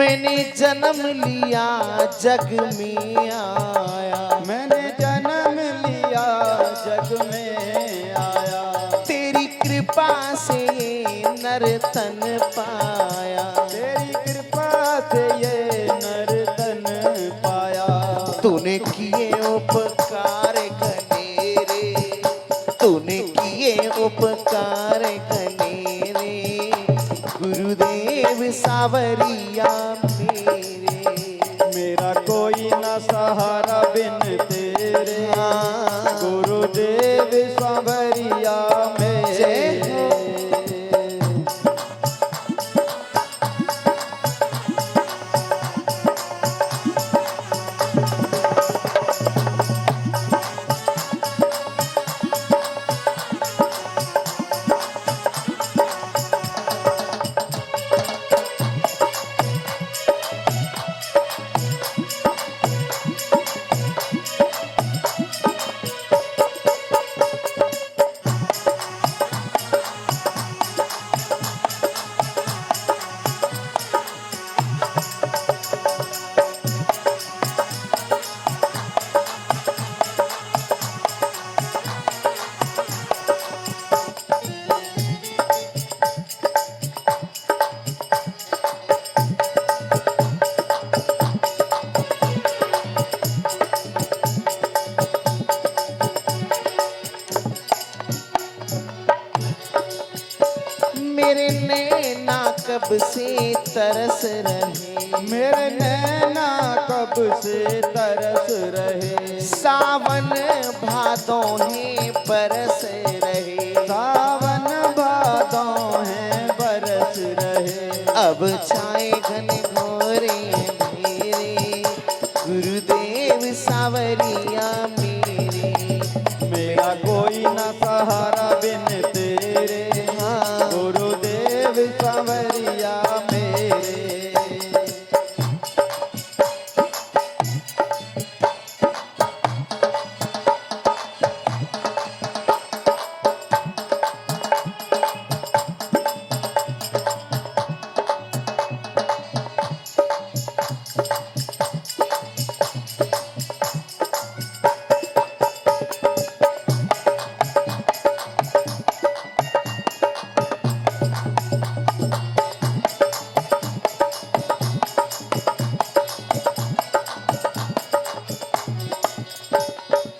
मैंने जन्म लिया जग में आया, मैंने जन्म लिया जग में आया, तेरी कृपा से ये नर्तन पाया, तेरी कृपा से ये नर्तन पाया। तूने किए उपकार घनेरे, तूने किए उपकार घनेरे, गुरुदेव सावरिया मेरे। मेरा कोई न सहारा बिन तेरे, गुरुदेव सांवरिया मेरे। मेरे नैना कब से तरस रहे, मेरे नैना कब से तरस रहे, सावन भादों बरस रहे, सावन भादों हैं बरस रहे। अब छाए घन घोरे अंधेरे, गुरुदेव सावरिया मेरे। मेरा कोई न सहारा बिन तेरे, गुरुदेव सांवरिया मेरे।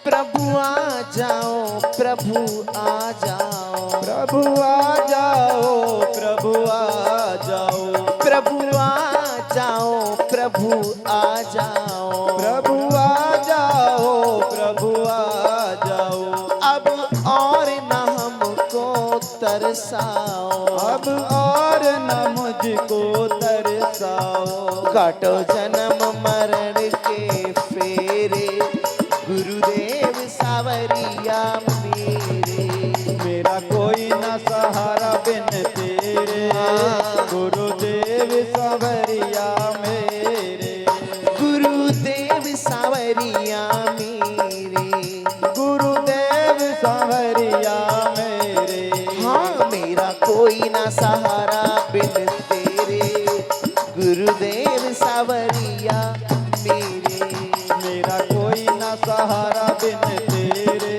प्रभु आ जाओ, प्रभु आ जाओ, प्रभु आ जाओ, प्रभु आ जाओ, प्रभु आ जाओ, प्रभु आ जाओ, प्रभु आ जाओ, प्रभु आ जाओ। अब और न हमको तरसाओ, अब और न मुझको तरसाओ, काटो जन्म मरण के फेरे, गुरुदेव सावरिया मेरे। मेरा कोई न सहारा बिन तेरे, गुरुदेव सांवरिया मेरे। गुरुदेव सावरिया मेरे, गुरुदेव सांवरिया मेरे। हाँ मेरा कोई ना सहारा बिन तेरे, गुरुदेव सावरिया मेरे। मेरा कोई न सहारा बिन तेरे,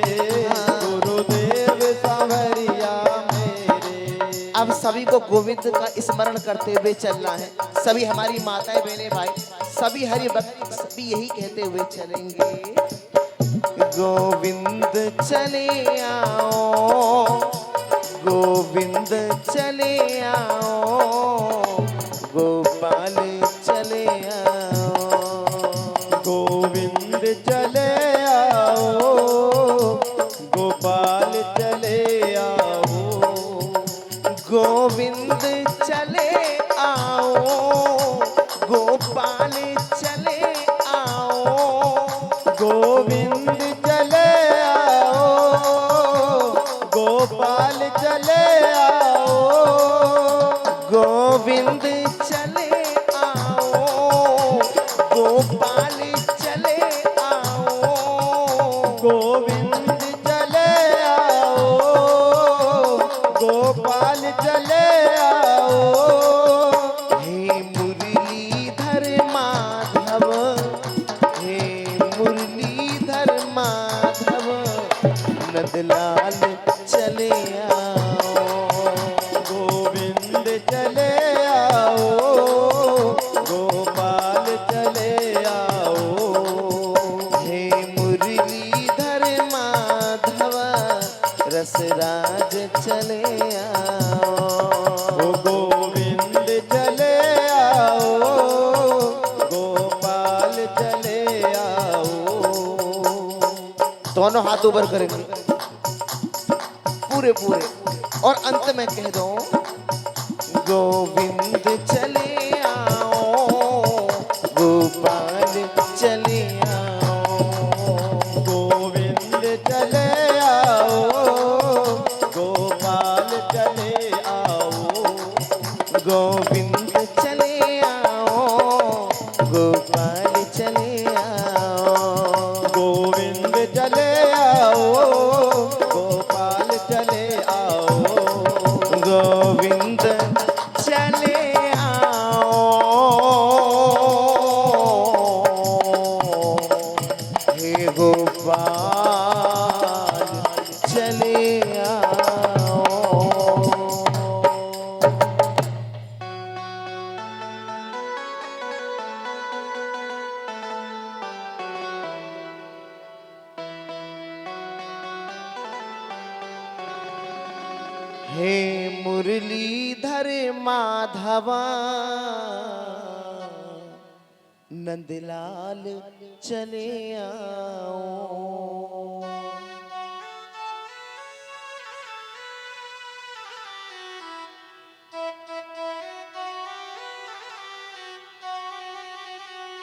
गुरुदेव सांवरिया मेरे। अब सभी को गोविंद का स्मरण करते हुए चलना है। सभी हमारी माताएं बहनें भाई सभी हरि भक्त सभी यही कहते हुए चलेंगे। गोविंद चले आओ, गोविंद चले आओ, गोपाल चले आओ, गोविंद चले आओ, गोपाल चले आओ, गोविंद चले आओ, गोपाल चले आओ, गोविंद चले आओ, गोपाल चले आओ, गोविंद चले आओ, गोपाल चले आओ, गोविंद चले आओ, गोपाल चले आओ। हे मुरलीधर दोनों हाथ ऊपर करेंगे पूरे पूरे, और अंत में कह दो गोविंद चले आओ, गोपाल चले आओ, गोविंद चले आओ, गोपाल चले आओ, गोविंद चले आओ, गोपाल चले आओ, गोविंद चले आओ, गोपाल चले आओ, गोविंद चले आओ, हे गोपाल चले आओ। हे मुरलीधर माधवा, नंदलाल चले आओ।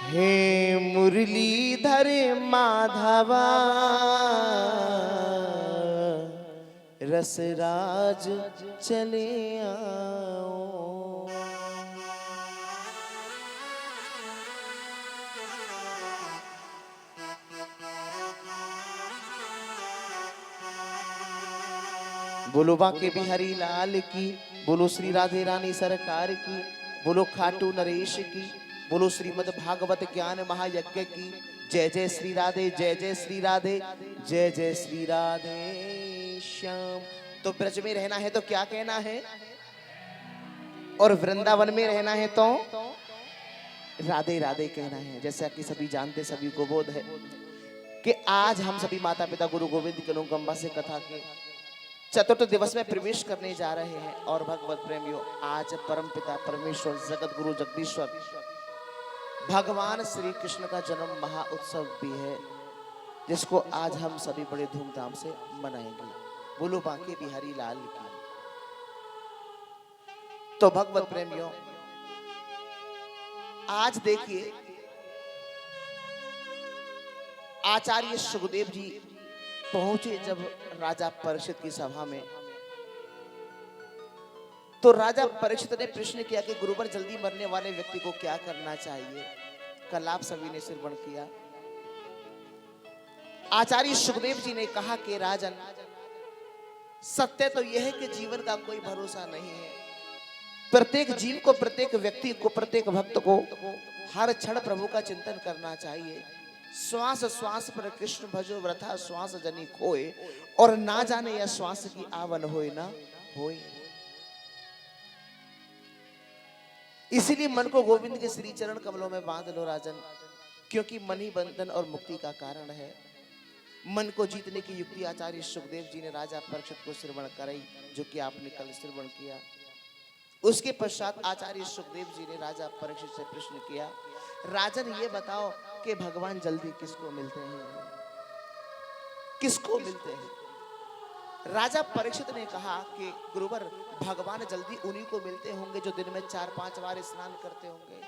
हे मुरलीधर माधवा, रसराज चले आओ। बोलो बांके बिहारी लाल की, बोलो श्री राधे रानी सरकार की, बोलो खाटू नरेश की, बोलो श्रीमद् भागवत ज्ञान महायज्ञ की। जय जय श्री राधे, जय जय श्री राधे, जय जय श्री राधे श्याम। तो ब्रज में रहना है तो क्या कहना है, और वृंदावन में रहना है तो राधे राधे कहना है। जैसा कि सभी जानते, सभी को बोध है कि आज हम सभी माता पिता गुरु गोविंद के अनुकंपा से कथा के चतुर्थ दिवस में प्रवेश करने जा रहे हैं। और भगवत प्रेमियों, आज परम पिता परमेश्वर जगत गुरु जगदीश्वर भगवान श्री कृष्ण का जन्म महा उत्सव भी है, जिसको आज हम सभी बड़े धूमधाम से मनाएंगे। बोलो बांके बिहारी लाल की। तो भगवत प्रेमियों, आज देखिए आचार्य सुखदेव जी पहुंचे जब राजा परीक्षित की सभा में, तो राजा परीक्षित ने प्रश्न किया कि गुरुवर, जल्दी मरने वाले व्यक्ति को क्या करना चाहिए। कल आप सभी ने श्रवण किया। आचार्य सुखदेव जी ने कहा कि राजन, सत्य तो यह है कि जीवन का कोई भरोसा नहीं है। प्रत्येक जीव को, प्रत्येक व्यक्ति को, प्रत्येक भक्त को हर क्षण प्रभु का चिंतन करना चाहिए। श्वास श्वास पर कृष्ण भजो, वृथा श्वास जनी खोए, और ना जाने यह श्वास की आवन होए ना होए। इसीलिए मन को गोविंद के श्री चरण कमलों में बांध लो राजन, क्योंकि मन ही बंधन और मुक्ति का कारण है। मन को जीतने की युक्ति आचार्य सुखदेव जी ने राजा परीक्षित को श्रवण कराई, जो कि आपने कल श्रवण किया। उसके पश्चात आचार्य सुखदेव जी ने राजा परीक्षित से प्रश्न किया, राजन ये बताओ कि भगवान जल्दी किसको मिलते हैं, किसको मिलते हैं। राजा परीक्षित ने कहा कि गुरुवर, भगवान जल्दी उन्हीं को मिलते होंगे जो दिन में 4-5 बार स्नान करते होंगे।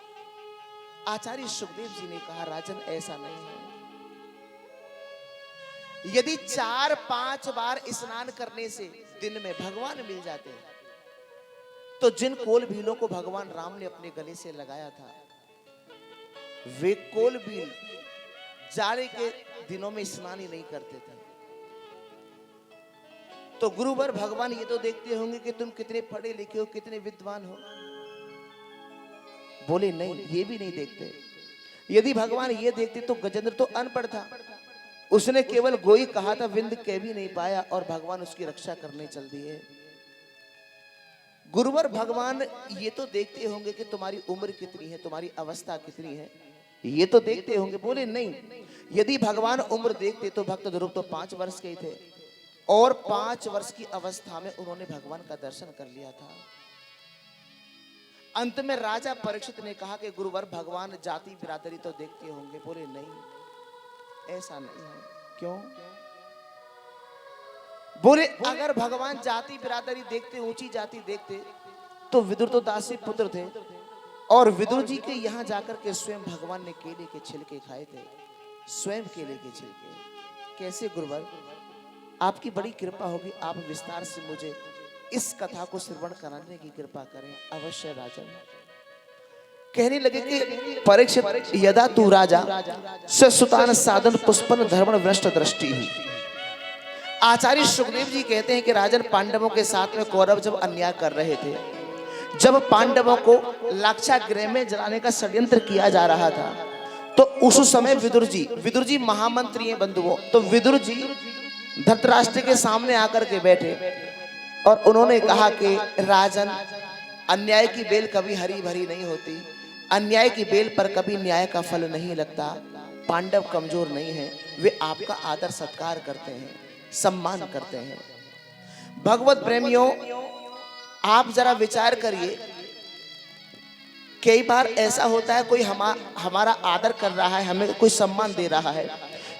आचार्य सुखदेव जी ने कहा, राजन ऐसा नहीं है। यदि 4-5 बार स्नान करने से दिन में भगवान मिल जाते हैं, तो जिन कोल भीलों को भगवान राम ने अपने गले से लगाया था, वे कोल भील जाड़े के दिनों में स्नान ही नहीं करते थे। तो गुरुवर, भगवान ये तो देखते होंगे कि तुम कितने पढ़े लिखे हो, कितने विद्वान हो। बोले नहीं, ये भी नहीं देखते। यदि भगवान ये देखते तो गजेंद्र तो अनपढ़ था, उसने केवल गोई कहा था, विंद कह भी नहीं पाया, और भगवान उसकी रक्षा करने चल दिए। गुरुवर, भगवान ये तो देखते होंगे कि तुम्हारी उम्र कितनी है, तुम्हारी अवस्था कितनी है, ये तो देखते होंगे। बोले नहीं, यदि भगवान उम्र देखते तो भक्त ध्रुव तो 5 वर्ष के ही थे, और 5 वर्ष की अवस्था में उन्होंने भगवान का दर्शन कर लिया था। अंत में राजा परीक्षित ने कहा कि गुरुवर, भगवान जाति बिरादरी तो देखते होंगे। बोले नहीं, ऐसा नहीं है। क्यों? बोले अगर भगवान जाति बिरादरी देखते, ऊंची जाति देखते, तो विदुर तो दासी पुत्र थे, और विदुर जी के यहाँ जाकर के स्वयं भगवान ने केले के छिलके खाए थे, स्वयं केले के छिलके। कैसे गुरुवर, आपकी बड़ी कृपा होगी, आप विस्तार से मुझे इस कथा को श्रवण कराने की कृपा करें। अवश्य राजन। कहने लगे कि परीक्षित यदा तू राजा सुतान साधन पुष्पन धर्मण भ्रष्ट दृष्टि ही। आचार्य सुखदेव जी कहते हैं कि राजन, पांडवों के साथ में कौरव जब अन्याय कर रहे थे, जब पांडवों को लाक्षागृह में जलाने का षड्यंत्र किया जा रहा था, तो उस समय विदुर जी महामंत्री हैं बंधुओं, तो विदुर जी धृतराष्ट्र के सामने आकर के बैठे और उन्होंने कहा कि राजन, अन्याय की बेल कभी हरी भरी नहीं होती, अन्याय की बेल पर कभी न्याय का फल नहीं लगता। पांडव कमजोर नहीं है, वे आपका आदर सत्कार करते हैं, सम्मान करते हैं। भगवत प्रेमियों, आप जरा विचार करिए, कई बार ऐसा होता है कोई हमारा आदर कर रहा है, हमें कोई सम्मान दे रहा है,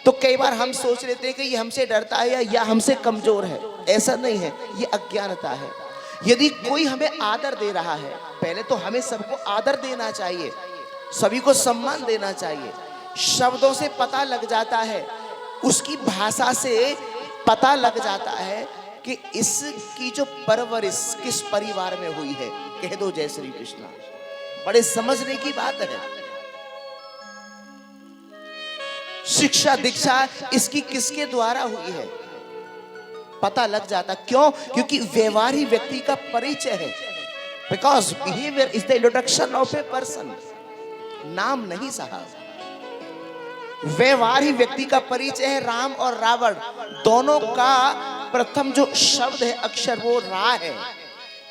तो कई बार हम सोच लेते हैं कि ये हमसे डरता है या हमसे कमजोर है। ऐसा नहीं है, ये अज्ञानता है। यदि कोई हमें आदर दे रहा है, पहले तो हमें सबको आदर देना चाहिए, सभी को सम्मान देना चाहिए। शब्दों से पता लग जाता है, उसकी भाषा से पता लग जाता है कि इसकी जो परवरिश किस परिवार में हुई है। कह दो जय श्री कृष्ण। बड़े समझने की बात है। शिक्षा दीक्षा इसकी किसके द्वारा हुई है, पता लग जाता। क्यों? क्योंकि व्यवहार ही व्यक्ति का परिचय है। Because behaviour is the introduction of a person. नाम नहीं साहब, व्यवहार ही व्यक्ति का परिचय है। राम और रावण दोनों का प्रथम जो शब्द है, अक्षर, वो रा है।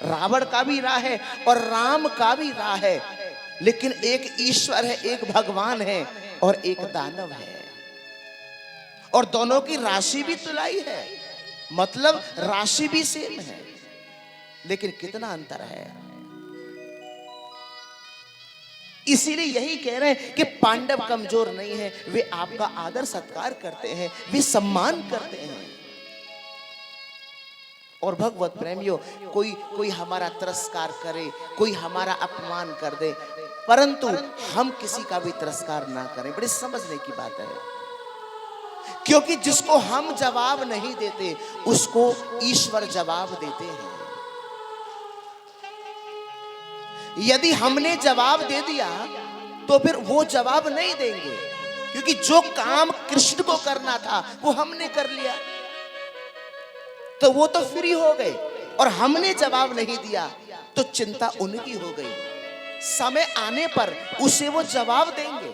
रावण का भी रा है और राम का भी रा है, लेकिन एक ईश्वर है, एक भगवान है और एक दानव है, और दोनों की राशि भी तुलाई है, मतलब राशि भी सेम है, लेकिन कितना अंतर है। इसीलिए यही कह रहे हैं कि पांडव कमजोर नहीं है, वे आपका आदर सत्कार करते हैं, वे सम्मान करते हैं। और भगवत प्रेमियों, कोई हमारा तिरस्कार करे, कोई हमारा अपमान कर दे, परंतु हम किसी का भी तिरस्कार ना करें। बड़ी समझने की बात है, क्योंकि जिसको हम जवाब नहीं देते उसको ईश्वर जवाब देते हैं। यदि हमने जवाब दे दिया तो फिर वो जवाब नहीं देंगे, क्योंकि जो काम कृष्ण को करना था वो हमने कर लिया, तो वो तो फ्री हो गए। और हमने जवाब नहीं दिया तो चिंता उनकी हो गई। समय आने पर उसे वो जवाब देंगे।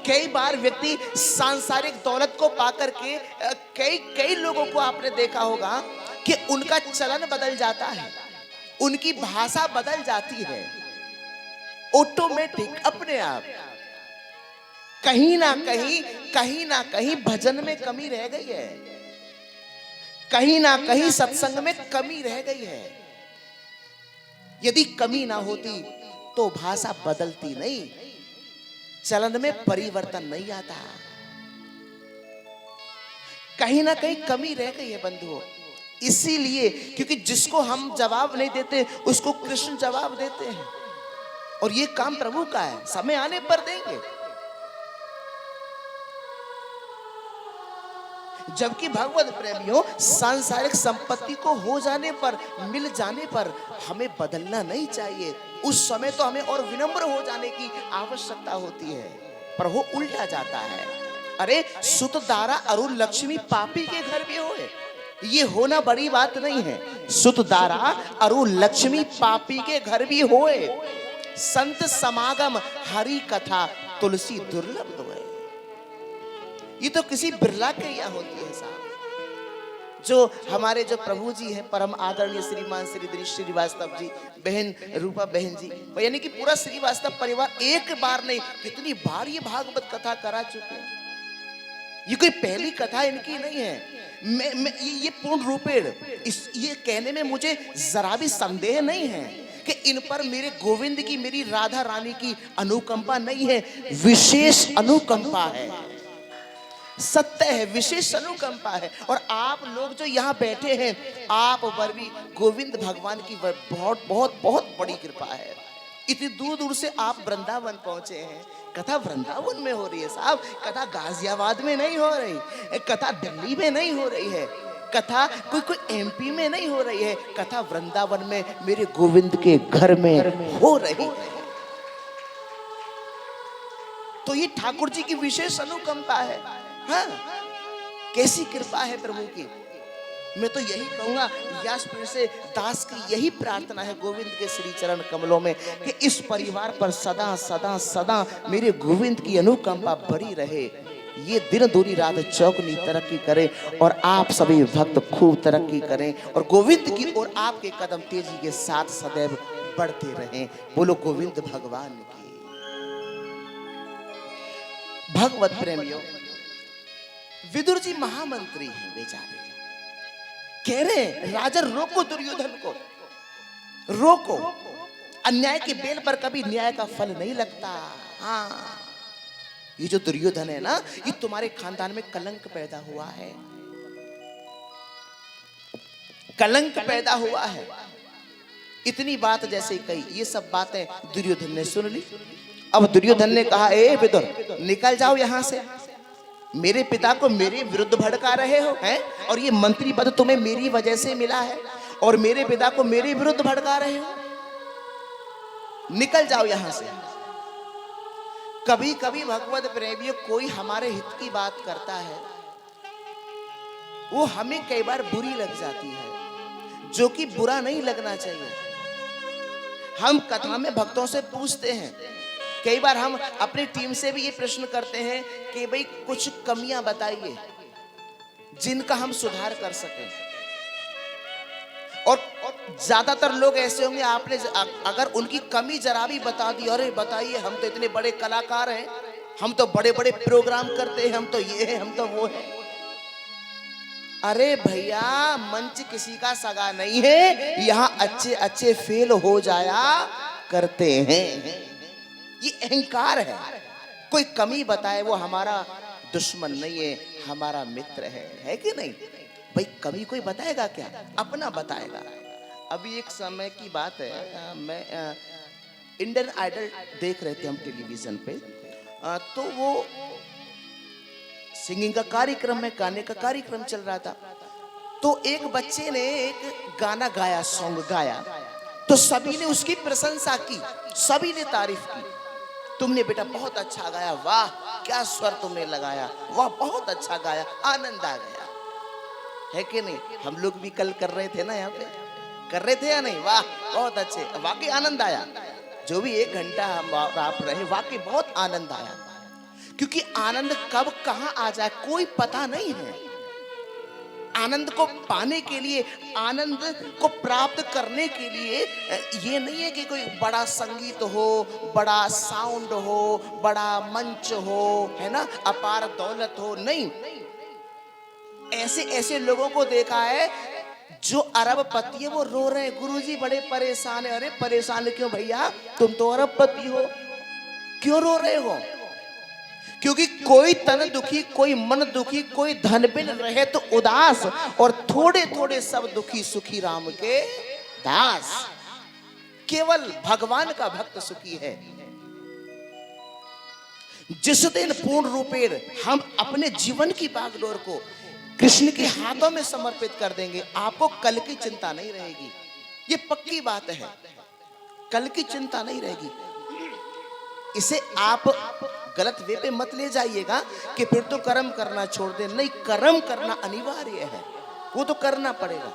कई बार व्यक्ति सांसारिक दौलत को पाकर के कई लोगों को आपने देखा होगा कि उनका चलन बदल जाता है, उनकी भाषा बदल जाती है, ऑटोमेटिक, अपने आप। कहीं ना कहीं भजन में कमी रह गई है, कहीं ना कहीं सत्संग में कमी रह गई है। यदि कमी ना होती तो भाषा बदलती नहीं, चलन में परिवर्तन नहीं आता। कहीं ना कहीं कमी रह गई है बंधुओं। इसीलिए, क्योंकि जिसको हम जवाब नहीं देते उसको कृष्ण जवाब देते हैं, और ये काम प्रभु का है, समय आने पर देंगे। जबकि भगवत प्रेमियों, सांसारिक संपत्ति को हो जाने पर, मिल जाने पर हमें बदलना नहीं चाहिए। उस समय तो हमें और विनम्र हो जाने की आवश्यकता होती है, पर वो उल्टा जाता है। अरे सुत दारा अरुण लक्ष्मी पापी के घर भी होए, ये होना बड़ी बात नहीं है। सुत दारा अरुण लक्ष्मी पापी के घर भी होए, संत समागम हरि कथा तुलसी दुर्लभ होए। ये तो किसी बिरला के यहाँ होती है साहब। जो हमारे जो प्रभु जी हैं, परम आदरणीय श्रीमान श्री श्रीवास्तव जी, बहन रूपा बहन जी, यानी कि पूरा श्रीवास्तव परिवार एक बार नहीं कितनी बार ये भागवत कथा करा चुके हैं। ये कोई पहली कथा इनकी नहीं है। मैं ये पूर्ण रूपेण ये कहने में मुझे जरा भी संदेह नहीं है कि इन पर मेरे गोविंद की, मेरी राधा रानी की अनुकंपा नहीं है, विशेष अनुकंपा है। सत्य है, विशेष अनुकंपा है। और आप लोग जो यहाँ बैठे हैं, आप पर भी गोविंद भगवान की बहुत बहुत बहुत बड़ी कृपा है। इतनी दूर दूर से आप वृंदावन पहुंचे हैं। कथा वृंदावन में हो रही है साहब, कथा गाजियाबाद में नहीं हो रही, कथा दिल्ली में नहीं हो रही है, कथा कोई एमपी में नहीं हो रही है, कथा वृंदावन में मेरे गोविंद के घर में हो रही है। तो ये ठाकुर जी की विशेष अनुकंपा है। हाँ, कैसी कृपा है प्रभु की। मैं तो यही कहूंगा, व्यासपीठ से दास की यही प्रार्थना है गोविंद के श्री चरण कमलों में कि इस परिवार पर सदा सदा सदा मेरे गोविंद की अनुकंपा बड़ी रहे। ये दिन दूरी रात चौगुनी तरक्की करे और आप सभी भक्त खूब तरक्की करें और गोविंद की और आपके कदम तेजी के साथ सदैव बढ़ते रहें। बोलो गोविंद भगवान की। भगवत प्रेमियों, विदुर जी महामंत्री हैं बेचारे, कह रहे राजा रोको दुर्योधन को, रोको। अन्याय की बेल पर कभी न्याय का फल नहीं लगता। हाँ, ये जो दुर्योधन है ना, ये तुम्हारे खानदान में कलंक पैदा हुआ है, कलंक पैदा हुआ है। इतनी बात जैसे कही, ये सब बातें दुर्योधन ने सुन ली। अब दुर्योधन ने कहा, ए विदुर निकल जाओ यहां से, मेरे पिता को मेरे विरुद्ध भड़का रहे हो हैं, और ये मंत्री पद तुम्हें मेरी वजह से मिला है और मेरे पिता को मेरे विरुद्ध भड़का रहे हो, निकल जाओ यहां से। कभी कभी भगवत प्रेमियों, कोई हमारे हित की बात करता है, वो हमें कई बार बुरी लग जाती है, जो कि बुरा नहीं लगना चाहिए। हम कथा में भक्तों से पूछते हैं, कई बार हम अपनी टीम से भी ये प्रश्न करते हैं कि भाई कुछ कमियां बताइए जिनका हम सुधार कर सकें। और ज्यादातर लोग ऐसे होंगे, आपने अगर उनकी कमी जरा भी बता दी, अरे बताइए हम तो इतने बड़े कलाकार हैं, हम तो बड़े बड़े प्रोग्राम करते हैं, हम तो ये हैं, हम तो वो हैं। अरे भैया, मंच किसी का सगा नहीं है, यहाँ अच्छे अच्छे फेल हो जाया करते हैं। ये अहंकार है। कोई कमी बताए वो हमारा दुश्मन नहीं है, हमारा मित्र है कि नहीं? भाई कमी कोई बताएगा क्या? अपना बताएगा। अभी एक समय की बात है, मैं इंडियन आइडल देख रहे थे हम टेलीविजन पे, तो वो सिंगिंग का कार्यक्रम में, गाने का कार्यक्रम चल रहा था। तो एक बच्चे ने एक गाना गाया, सॉन्ग गाया, तो सभी ने उसकी प्रशंसा की, सभी ने तारीफ की। तुमने बेटा बहुत अच्छा गाया, वाह क्या स्वर तुमने लगाया, वाह बहुत अच्छा गाया, आनंद आ गया, है कि नहीं? हम लोग भी कल कर रहे थे ना, यहाँ पे कर रहे थे या नहीं? वाह बहुत अच्छे, वाकई आनंद आया। जो भी 1 घंटा हम आप रहे, वाकई बहुत आनंद आया। क्योंकि आनंद कब कहाँ आ जाए कोई पता नहीं है। आनंद को पाने के लिए, आनंद को प्राप्त करने के लिए ये नहीं है कि कोई बड़ा संगीत हो, बड़ा साउंड हो, बड़ा मंच हो, है ना, अपार दौलत हो, नहीं। ऐसे ऐसे लोगों को देखा है जो अरबपति है, वो रो रहे हैं, गुरुजी बड़े परेशान है। अरे परेशान क्यों भैया, तुम तो अरबपति हो, क्यों रो रहे हो? क्योंकि कोई तन दुखी, कोई मन दुखी, कोई धन बिन रहे तो उदास, और थोड़े थोड़े सब दुखी सुखी राम के दास। केवल भगवान का भक्त सुखी है। जिस दिन पूर्ण रूपेण हम अपने जीवन की बागडोर को कृष्ण के हाथों में समर्पित कर देंगे, आपको कल की चिंता नहीं रहेगी। ये पक्की बात है, कल की चिंता नहीं रहेगी। इसे आप गलत वे पे मत ले जाइएगा कि फिर तो कर्म करना छोड़ दे। नहीं, कर्म करना अनिवार्य है, वो तो करना पड़ेगा।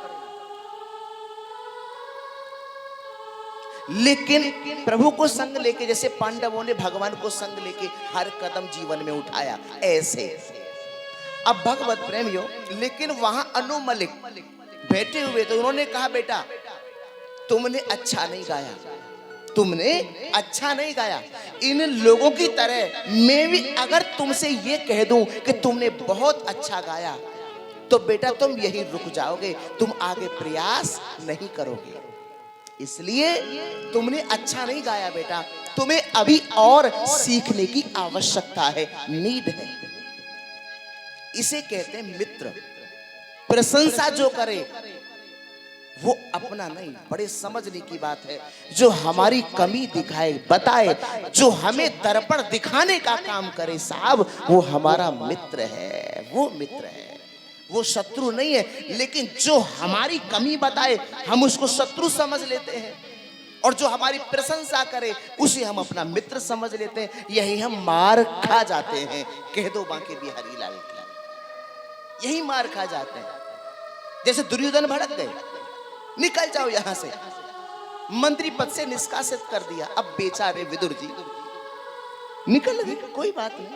लेकिन प्रभु को संग लेके, जैसे पांडवों ने भगवान को संग लेके हर कदम जीवन में उठाया, ऐसे अब भगवत प्रेमियों। लेकिन वहां अनुमलिक बैठे हुए तो उन्होंने कहा, बेटा तुमने अच्छा नहीं गाया, तुमने अच्छा नहीं गाया। इन लोगों की तरह मैं भी अगर तुमसे ये कह दूं कि तुमने बहुत अच्छा गाया, तो बेटा तुम यहीं रुक जाओगे, तुम आगे प्रयास नहीं करोगे। इसलिए तुमने अच्छा नहीं गाया बेटा, तुम्हें अभी और सीखने की आवश्यकता है, नीड है। इसे कहते हैं मित्र। प्रशंसा जो करे वो अपना नहीं, बड़े समझने की बात है। जो हमारी कमी दिखाए, बताए, जो हमें दर्पण दिखाने का काम करे साहब, वो हमारा मित्र है, वो मित्र है, वो शत्रु नहीं है। लेकिन जो हमारी कमी बताए हम उसको शत्रु समझ लेते हैं, और जो हमारी प्रशंसा करे उसे हम अपना मित्र समझ लेते हैं। यही हम मार खा जाते हैं। कह दो बांके बिहारी लाल की, यही मार खा जाते हैं। जैसे दुर्योधन भड़क गए, निकल जाओ यहां से, मंत्री पद से निष्कासित कर दिया। अब बेचारे विदुर जी निकल गए, कोई बात नहीं।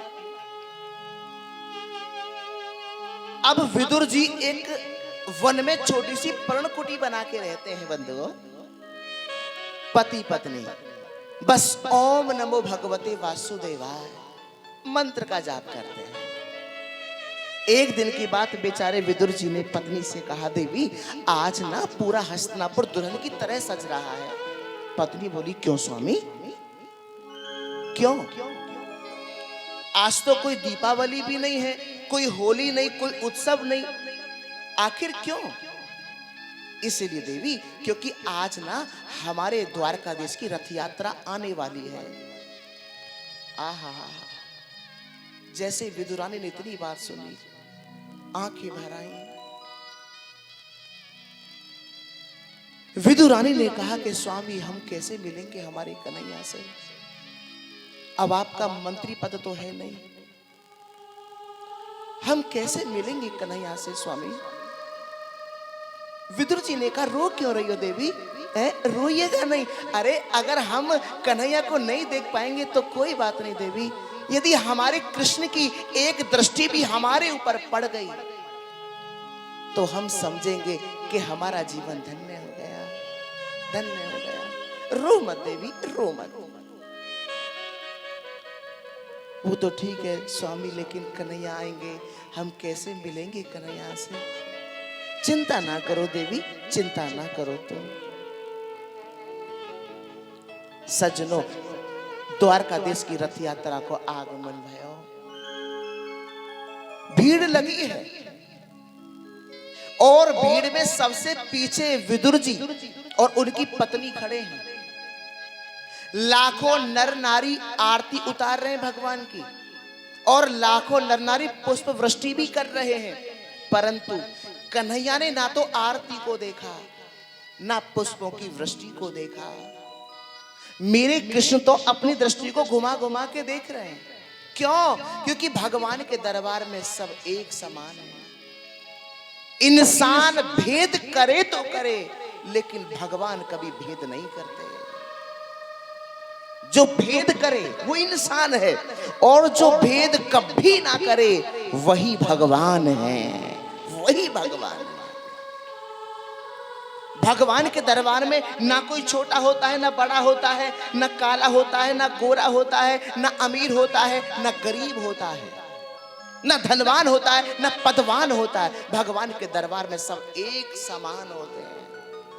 अब विदुर जी एक वन में छोटी सी पर्णकुटी बना के रहते हैं बंधुओं, पति पत्नी, बस ओम नमो भगवते वासुदेवाय मंत्र का जाप करते हैं। एक दिन की बात, बेचारे विदुर जी ने पत्नी से कहा, देवी आज ना पूरा हस्तिनापुर दुल्हन की तरह सज रहा है। पत्नी बोली, क्यों स्वामी, क्यों? आज तो कोई दीपावली भी नहीं है, कोई होली नहीं, कोई उत्सव नहीं, आखिर क्यों? इसलिए देवी, क्योंकि आज ना हमारे द्वारकाधीश की रथ यात्रा आने वाली है। आहा, जैसे विदुरानी ने इतनी बात सुनी, आंखें भर आई। विदुरानी ने कहा कि स्वामी हम कैसे मिलेंगे हमारे कन्हैया से? अब आपका मंत्री पद तो है नहीं, हम कैसे मिलेंगे कन्हैया से स्वामी? विदुर जी ने कहा, रो क्यों रही हो देवी? रोइएगा नहीं। अरे अगर हम कन्हैया को नहीं देख पाएंगे तो कोई बात नहीं देवी, यदि हमारे कृष्ण की एक दृष्टि भी हमारे ऊपर पड़ गई तो हम समझेंगे कि हमारा जीवन धन्य हो गया, धन्य हो गया। रो मत देवी, रो मत। वो तो ठीक है स्वामी, लेकिन कन्हैया आएंगे, हम कैसे मिलेंगे कन्हैया से? चिंता ना करो देवी, चिंता ना करो तुम। सज्जनों, द्वारकाधीश की रथ यात्रा को आगमन भयो, भीड़ लगी है, और भीड़ में सबसे पीछे विदुर जी और उनकी पत्नी खड़े हैं। लाखों नर नारी आरती उतार रहे हैं भगवान की, और लाखों नर नारी पुष्प वृष्टि भी कर रहे हैं, परंतु कन्हैया ने ना तो आरती को देखा, ना पुष्पों की वृष्टि को देखा। मेरे कृष्ण तो अपनी दृष्टि को घुमा घुमा के देख रहे हैं। क्यों? क्योंकि भगवान के दरबार में सब एक समान है। इंसान भेद करे तो करे, लेकिन भगवान कभी भेद नहीं करते। जो भेद करे वो इंसान है, और जो भेद कभी ना करे वही भगवान है, वही भगवान है। भगवान के दरबार में ना कोई छोटा होता है, ना बड़ा होता है, ना काला होता है, ना गोरा होता है, ना अमीर होता है, ना गरीब होता है, ना धनवान होता है, ना पदवान होता है। भगवान के दरबार में सब एक समान होते हैं,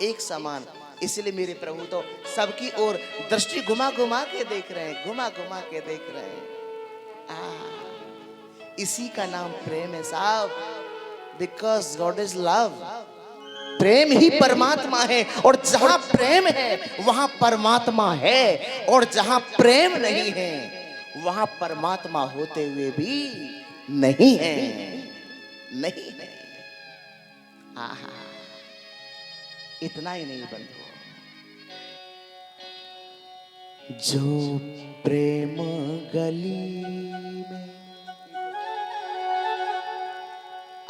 एक समान। इसलिए मेरे प्रभु तो सबकी ओर दृष्टि घुमा घुमा के देख रहे हैं, घुमा घुमा के देख रहे हैं। इसी का नाम प्रेम है साहब, बिकॉज गॉड इज लव। प्रेम ही परमात्मा है, और जहां प्रेम है वहां परमात्मा है, और जहां प्रेम नहीं है वहां परमात्मा होते हुए भी नहीं है, नहीं है। आहा, इतना ही नहीं बंधु, जो प्रेम गली में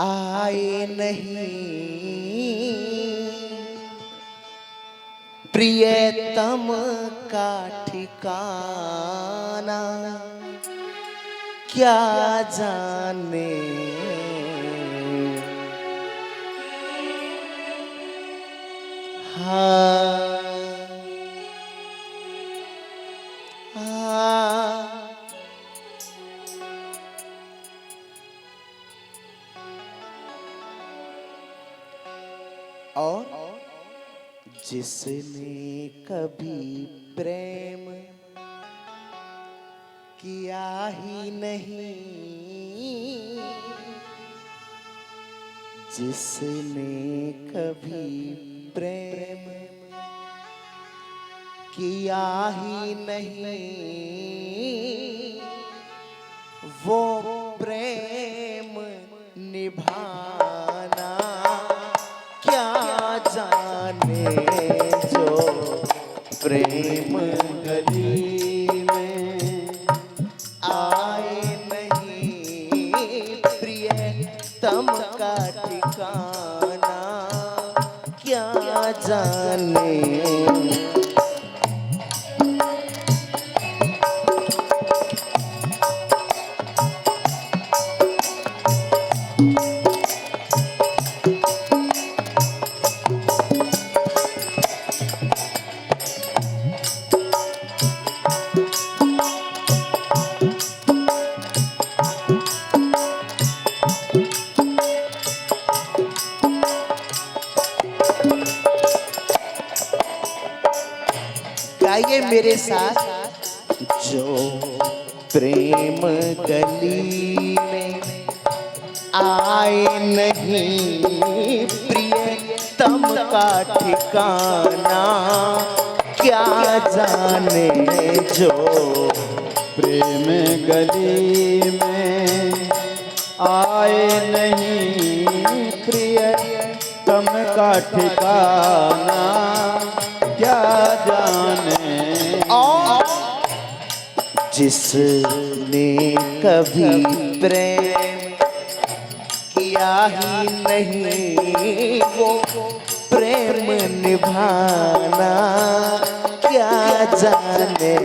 आए नहीं, प्रियतम का ठिकाना क्या जाने। हाँ, हाँ, और जिसने कभी प्रेम किया ही नहीं, जिसने कभी प्रेम किया ही नहीं, वो प्रेम निभाना क्या जाने। जो प्रेम गली में आए नहीं, प्रियतम का ठिकाना क्या जाने। गाइए मेरे साथ। जो प्रेम गली में आए नहीं, प्रियतम का ठिकाना क्या जाने। जो प्रेम गली में आए नहीं, प्रियतम का ठिकाना क्या जाने। और जिसने कभी प्रेम किया ही नहीं, वो प्रेम निभाना क्या जाने।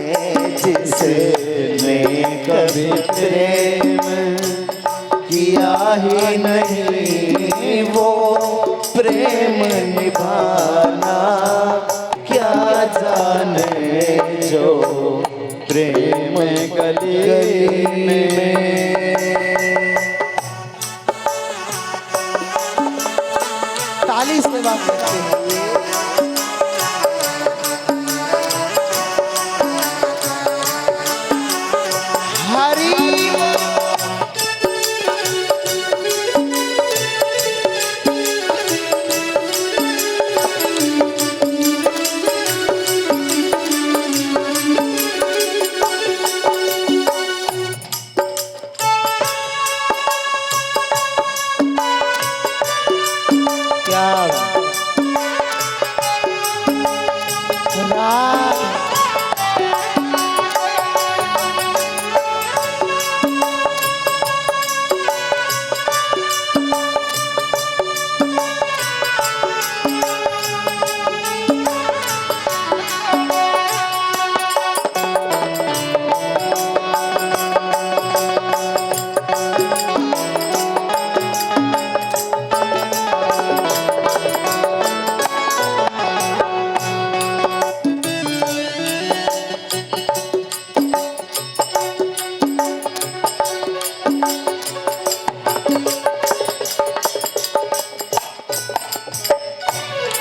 जिसने कभी प्रेम किया ही नहीं, वो प्रेम निभाना क्या जाने। जो प्रेम गली में ताली से बात करते हैं। हरी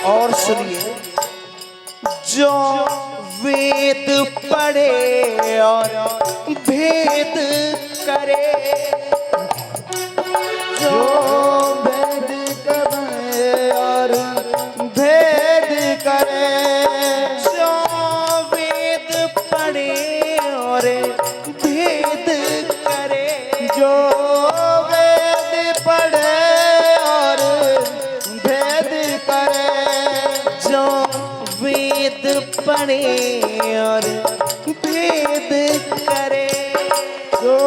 और सुनिए। जो वेद पढ़े और भेद करे, जो भेद करे और भेद करे। जो वेद पढ़े और भेद करे, जो वेद पढ़े और भेद करे। जो वेद पढ़े और भेद करे। जो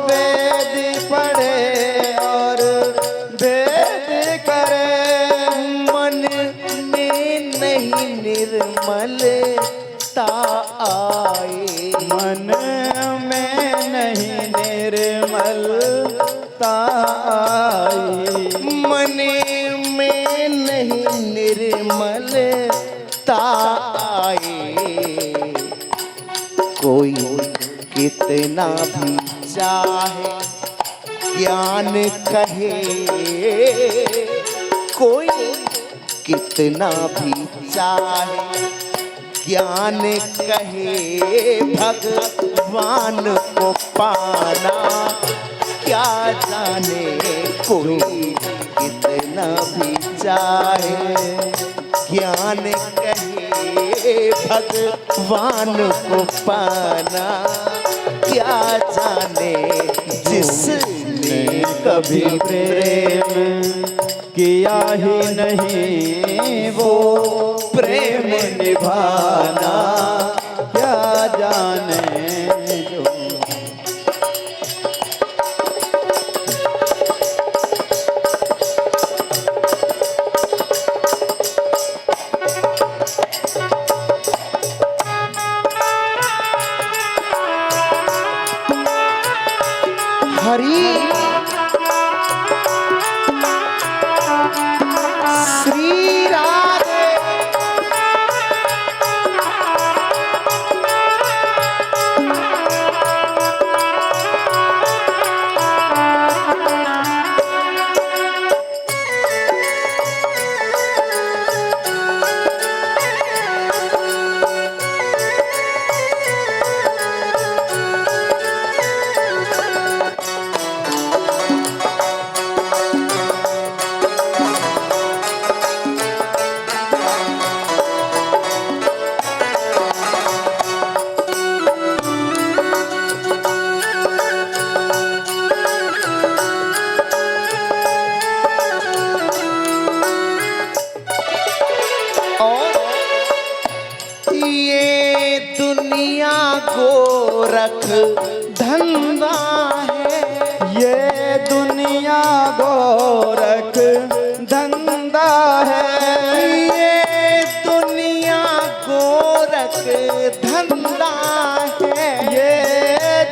वेद पढ़े और भेद करे। मन में नहीं निर्मलता आए, मन में नहीं निर्मलता आई। मन में नहीं निर्मलता आए। कोई कितना भी चाहे ज्ञान कहे, कोई कितना भी चाहे ज्ञान कहे, भगवान को पाना क्या जाने। कोई कितना भी चाहे ज्ञान कहे भगवान को पाना, क्या जाने जिसने कभी प्रेम किया ही नहीं वो प्रेम निभाना, क्या जाने जो। हरि श्री राधे। ये दुनिया गोरख धंधा है, ये दुनिया गोरख धंधा है, ये दुनिया गोरख धंधा है, ये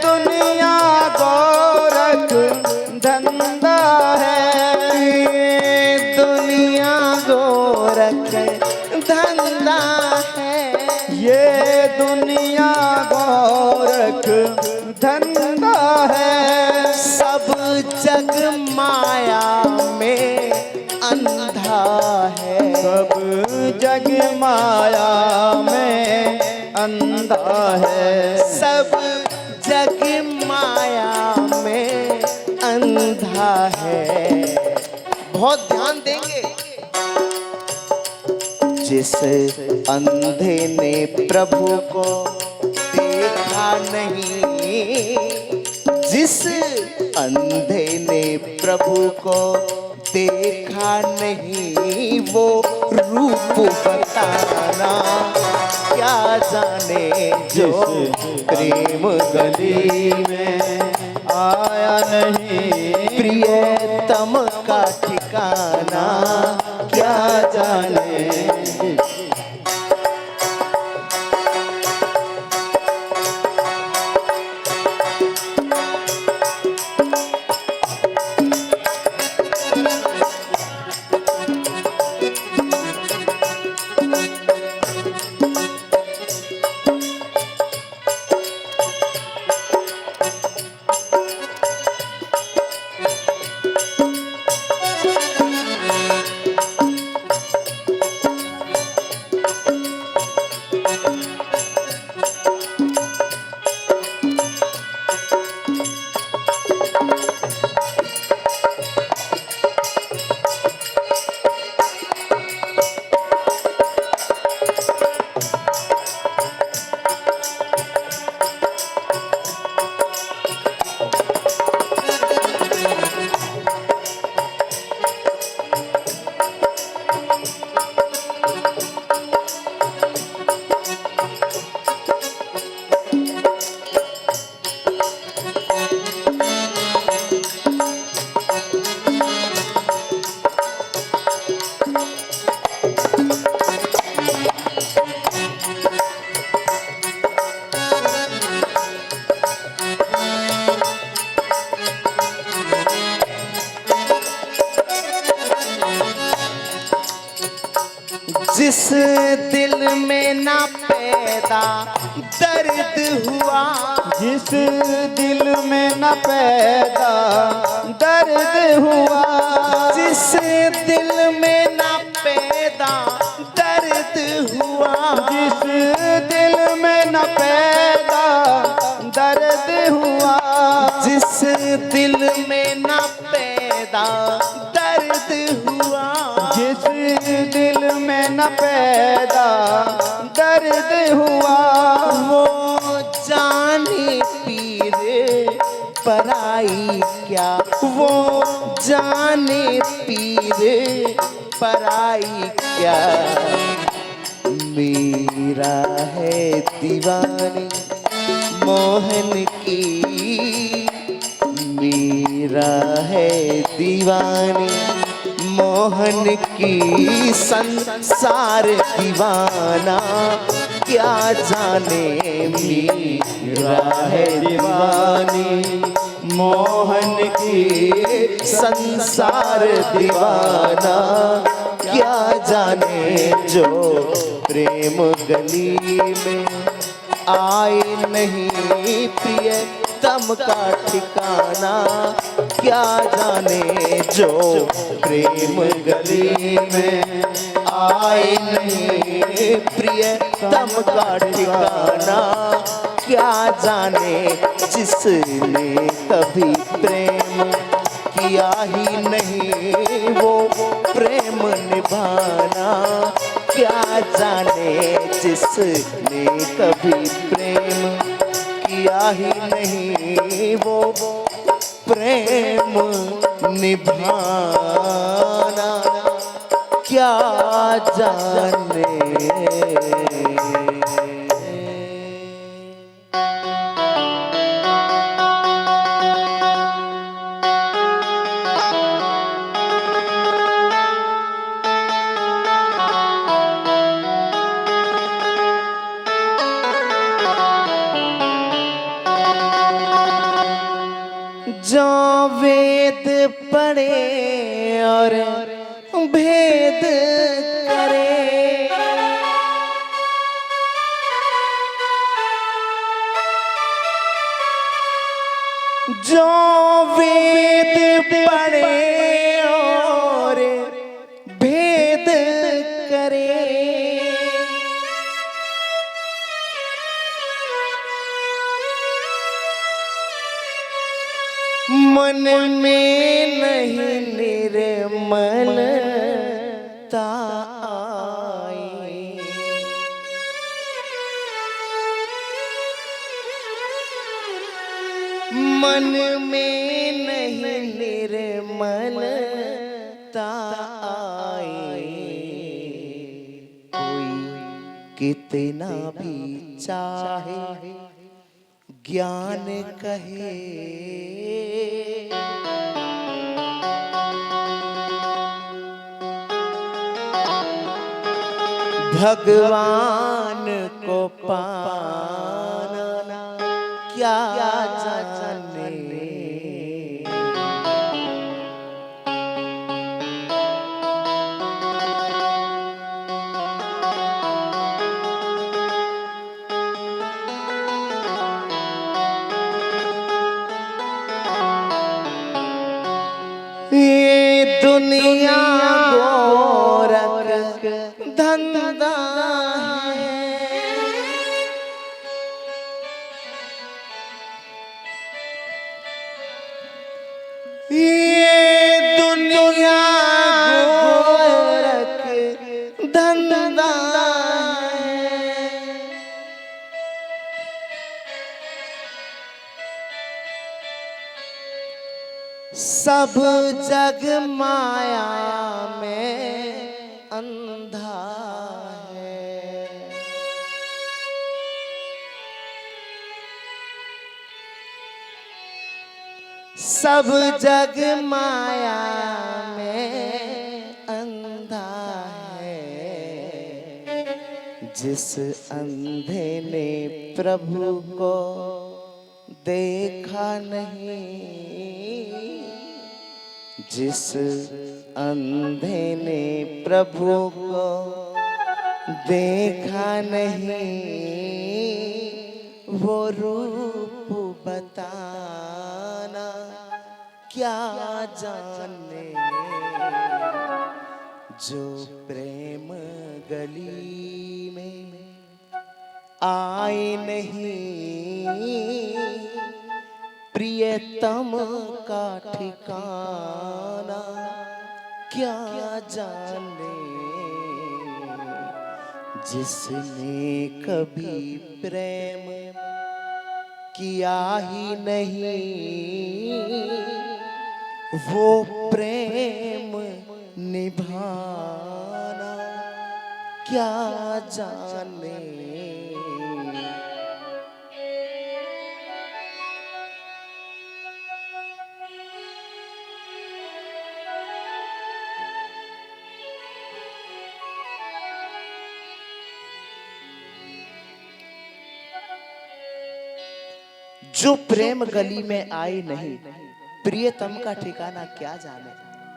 दुनिया गोरख धंधा है, ये दुनिया गोरख धंधा है, ये दुनिया गोरख धंधा है। सब जग माया में अंधा है, सब जग माया में अंधा है, सब जग माया में अंधा है। बहुत ध्यान देंगे। जिस अंधे ने प्रभु को देखा नहीं, जिस अंधे ने प्रभु को देखा नहीं, वो रूप बताना, क्या जाने जो प्रेम गली में आया नहीं, प्रियतम का ठिकाना, क्या जाने। जिस दिल में ना पैदा दर्द हुआ, जिस दिल में न पैदा दर्द हुआ, जिस दिल में ना पैदा दर्द हुआ, जिस दिल में न पैदा दर्द हुआ, जिस दिल में ना पैदा दर्द पैदा दर्द हुआ। वो जाने पीर पराई क्या, वो जाने पीर पराई क्या। मेरा है दीवानी मोहन की, मेरा है दीवानी मोहन की। संसार दीवाना क्या जाने, मेरा है दीवानी मोहन की। संसार दीवाना क्या जाने। जो प्रेम गली में आए नहीं प्रिय तम का ठिकाना क्या जाने। जो प्रेम गली में आए नहीं प्रिय तम का ठिकाना क्या जाने। जिसने कभी प्रेम किया ही नहीं वो प्रेम निभाना क्या जाने। जिसने कभी प्रेम किया ही नहीं वो प्रेम निभाना क्या जाने। जो वेद पढ़े और भेद करे, जो वेद पढ़े और भेद करे। मन में नहीं निर्मलता आई, मन में नहीं निर्मलता आई। कोई कितना भी चाहे ज्ञान कहे, भगवान को पाना क्या जाने। ये दुनिया गोरख धंधा है, ये दुनिया गोरख धंधा है। सब जग माया में अंधा है। सब जग माया में अंधा है। जिस अंधे ने प्रभु को देखा नहीं, जिस अंधे ने प्रभु को देखा नहीं वो रूप बताना क्या जाने। जो प्रेम गली में आए नहीं प्रियतम का ठिकाना क्या जाने। जिसने कभी प्रेम किया ही नहीं, वो प्रेम निभाना क्या जाने। जो प्रेम गली में आई नहीं, प्रियतम का ठिकाना क्या जाने।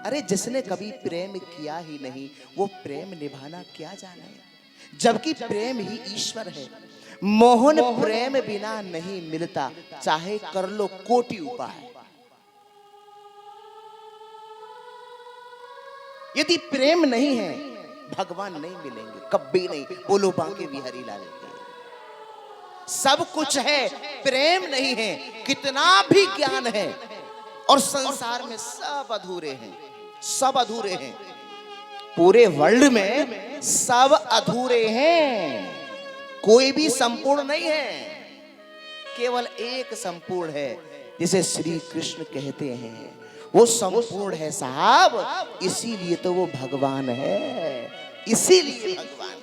अरे जिसने कभी प्रेम किया ही नहीं, वो प्रेम निभाना क्या जाने। जबकि प्रेम ही ईश्वर है। मोहन प्रेम बिना नहीं मिलता, चाहे कर लो कोटि उपाय। यदि प्रेम नहीं है, भगवान नहीं मिलेंगे, कभी नहीं। बोलो बांके बिहारी लाल की। सब कुछ है, प्रेम नहीं है। कितना भी ज्ञान है और संसार में सब अधूरे हैं, सब अधूरे हैं। पूरे वर्ल्ड में सब अधूरे हैं, कोई भी संपूर्ण नहीं है। केवल एक संपूर्ण है, जिसे श्री कृष्ण कहते हैं। वो संपूर्ण है साहब, इसीलिए तो वो भगवान है, इसीलिए भगवान है।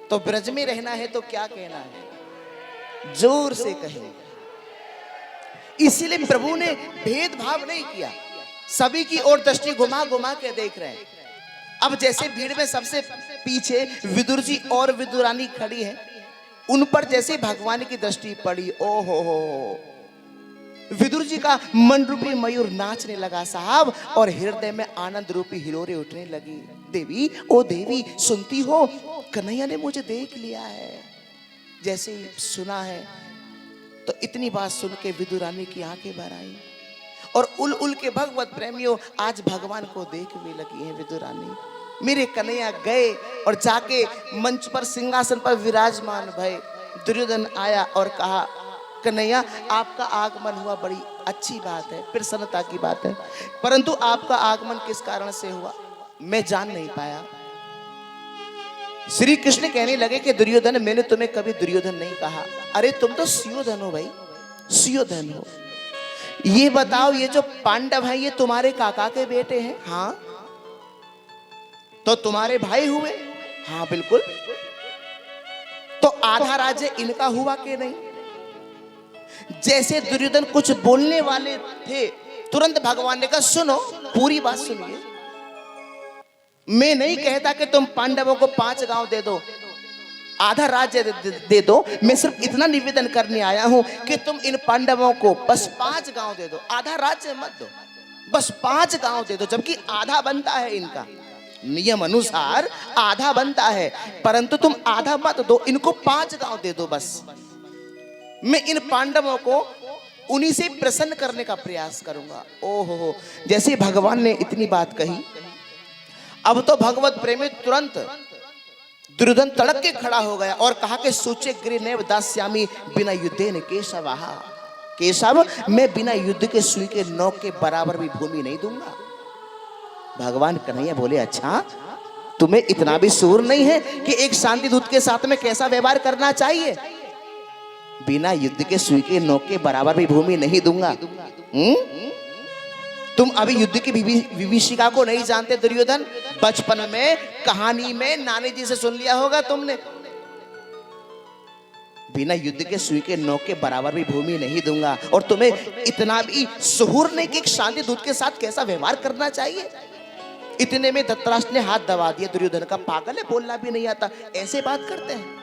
तो ब्रज में रहना है तो क्या कहना है, जोर से कहें। इसीलिए प्रभु ने भेदभाव नहीं किया, सभी की ओर दृष्टि घुमा घुमा के देख रहे हैं। अब जैसे भीड़ में सबसे पीछे विदुर जी और विदुरानी खड़ी हैं, उन पर जैसे भगवान की दृष्टि पड़ी, ओ हो, विदुर जी का मन रूपी मयूर नाचने लगा साहब, और हृदय में आनंद रूपी हिलोरे उठने लगी। देवी, ओ देवी, सुनती हो, कन्हैया ने मुझे देख लिया है। जैसे ही सुना है तो इतनी बात सुन के विदुरानी की आंखें भर आई, और उल उल के भगवत प्रेमियों आज भगवान को देखने लगी है। विदुरानी, मेरे कन्हैया गए और जाके मंच पर सिंहासन पर विराजमान भय। दुर्योधन आया और कहा, कन्हैया आपका आगमन हुआ, बड़ी अच्छी बात है, प्रसन्नता की बात है, परंतु आपका आगमन किस कारण से हुआ मैं जान नहीं पाया। श्री कृष्ण कहने लगे कि दुर्योधन, मैंने तुम्हें कभी दुर्योधन नहीं कहा। अरे तुम तो सुयोधन हो भाई, सुयोधन हो। ये बताओ, ये जो पांडव हैं ये तुम्हारे काका के बेटे हैं? हाँ। तो तुम्हारे भाई हुए? हाँ बिल्कुल। तो आधा राज्य इनका हुआ कि नहीं? जैसे दुर्योधन कुछ बोलने वाले थे, तुरंत भगवान ने कहा, सुनो, पूरी बात सुनिए। मैं नहीं कहता कि तुम पांडवों को 5 गांव दे दो, आधा राज्य दे दो। मैं सिर्फ इतना निवेदन करने आया हूं कि तुम इन पांडवों को बस 5 गांव दे दो, आधा राज्य मत दो, बस 5 गांव दे दो। जबकि आधा बनता है, इनका नियम अनुसार आधा बनता है, परंतु तुम आधा मत दो, इनको 5 गांव दे दो बस। मैं इन पांडवों को उन्हीं से प्रसन्न करने का प्रयास करूंगा। ओहो, जैसे भगवान ने इतनी बात कही, अब तो भगवत प्रेमी तुरंत दुर्योधन तड़क के खड़ा हो गया और कहा कि सूचे गृह दास्यामी बिना युद्धेन केशव। केशव, मैं बिना युद्ध के सुई के नोक के बराबर भी भूमि नहीं दूंगा। भगवान कन्हैया बोले, अच्छा तुम्हें इतना भी सूर नहीं है कि एक शांति दूत के साथ में कैसा व्यवहार करना चाहिए? बिना युद्ध के सुई के नोक के बराबर भी भूमि नहीं दूंगा। तुम अभी युद्ध की विभीषिका को नहीं जानते दुर्योधन। बचपन में कहानी में नानी जी से सुन लिया होगा तुमने, बिना युद्ध के सुई के नोक के बराबर भी भूमि नहीं दूंगा। और तुम्हें इतना भी सुहूर नहीं कि एक शांति दूत के साथ कैसा व्यवहार करना चाहिए। इतने में धृतराष्ट्र ने हाथ दबा दिया, दुर्योधन का पागल है, बोलना भी नहीं आता, ऐसे बात करते हैं।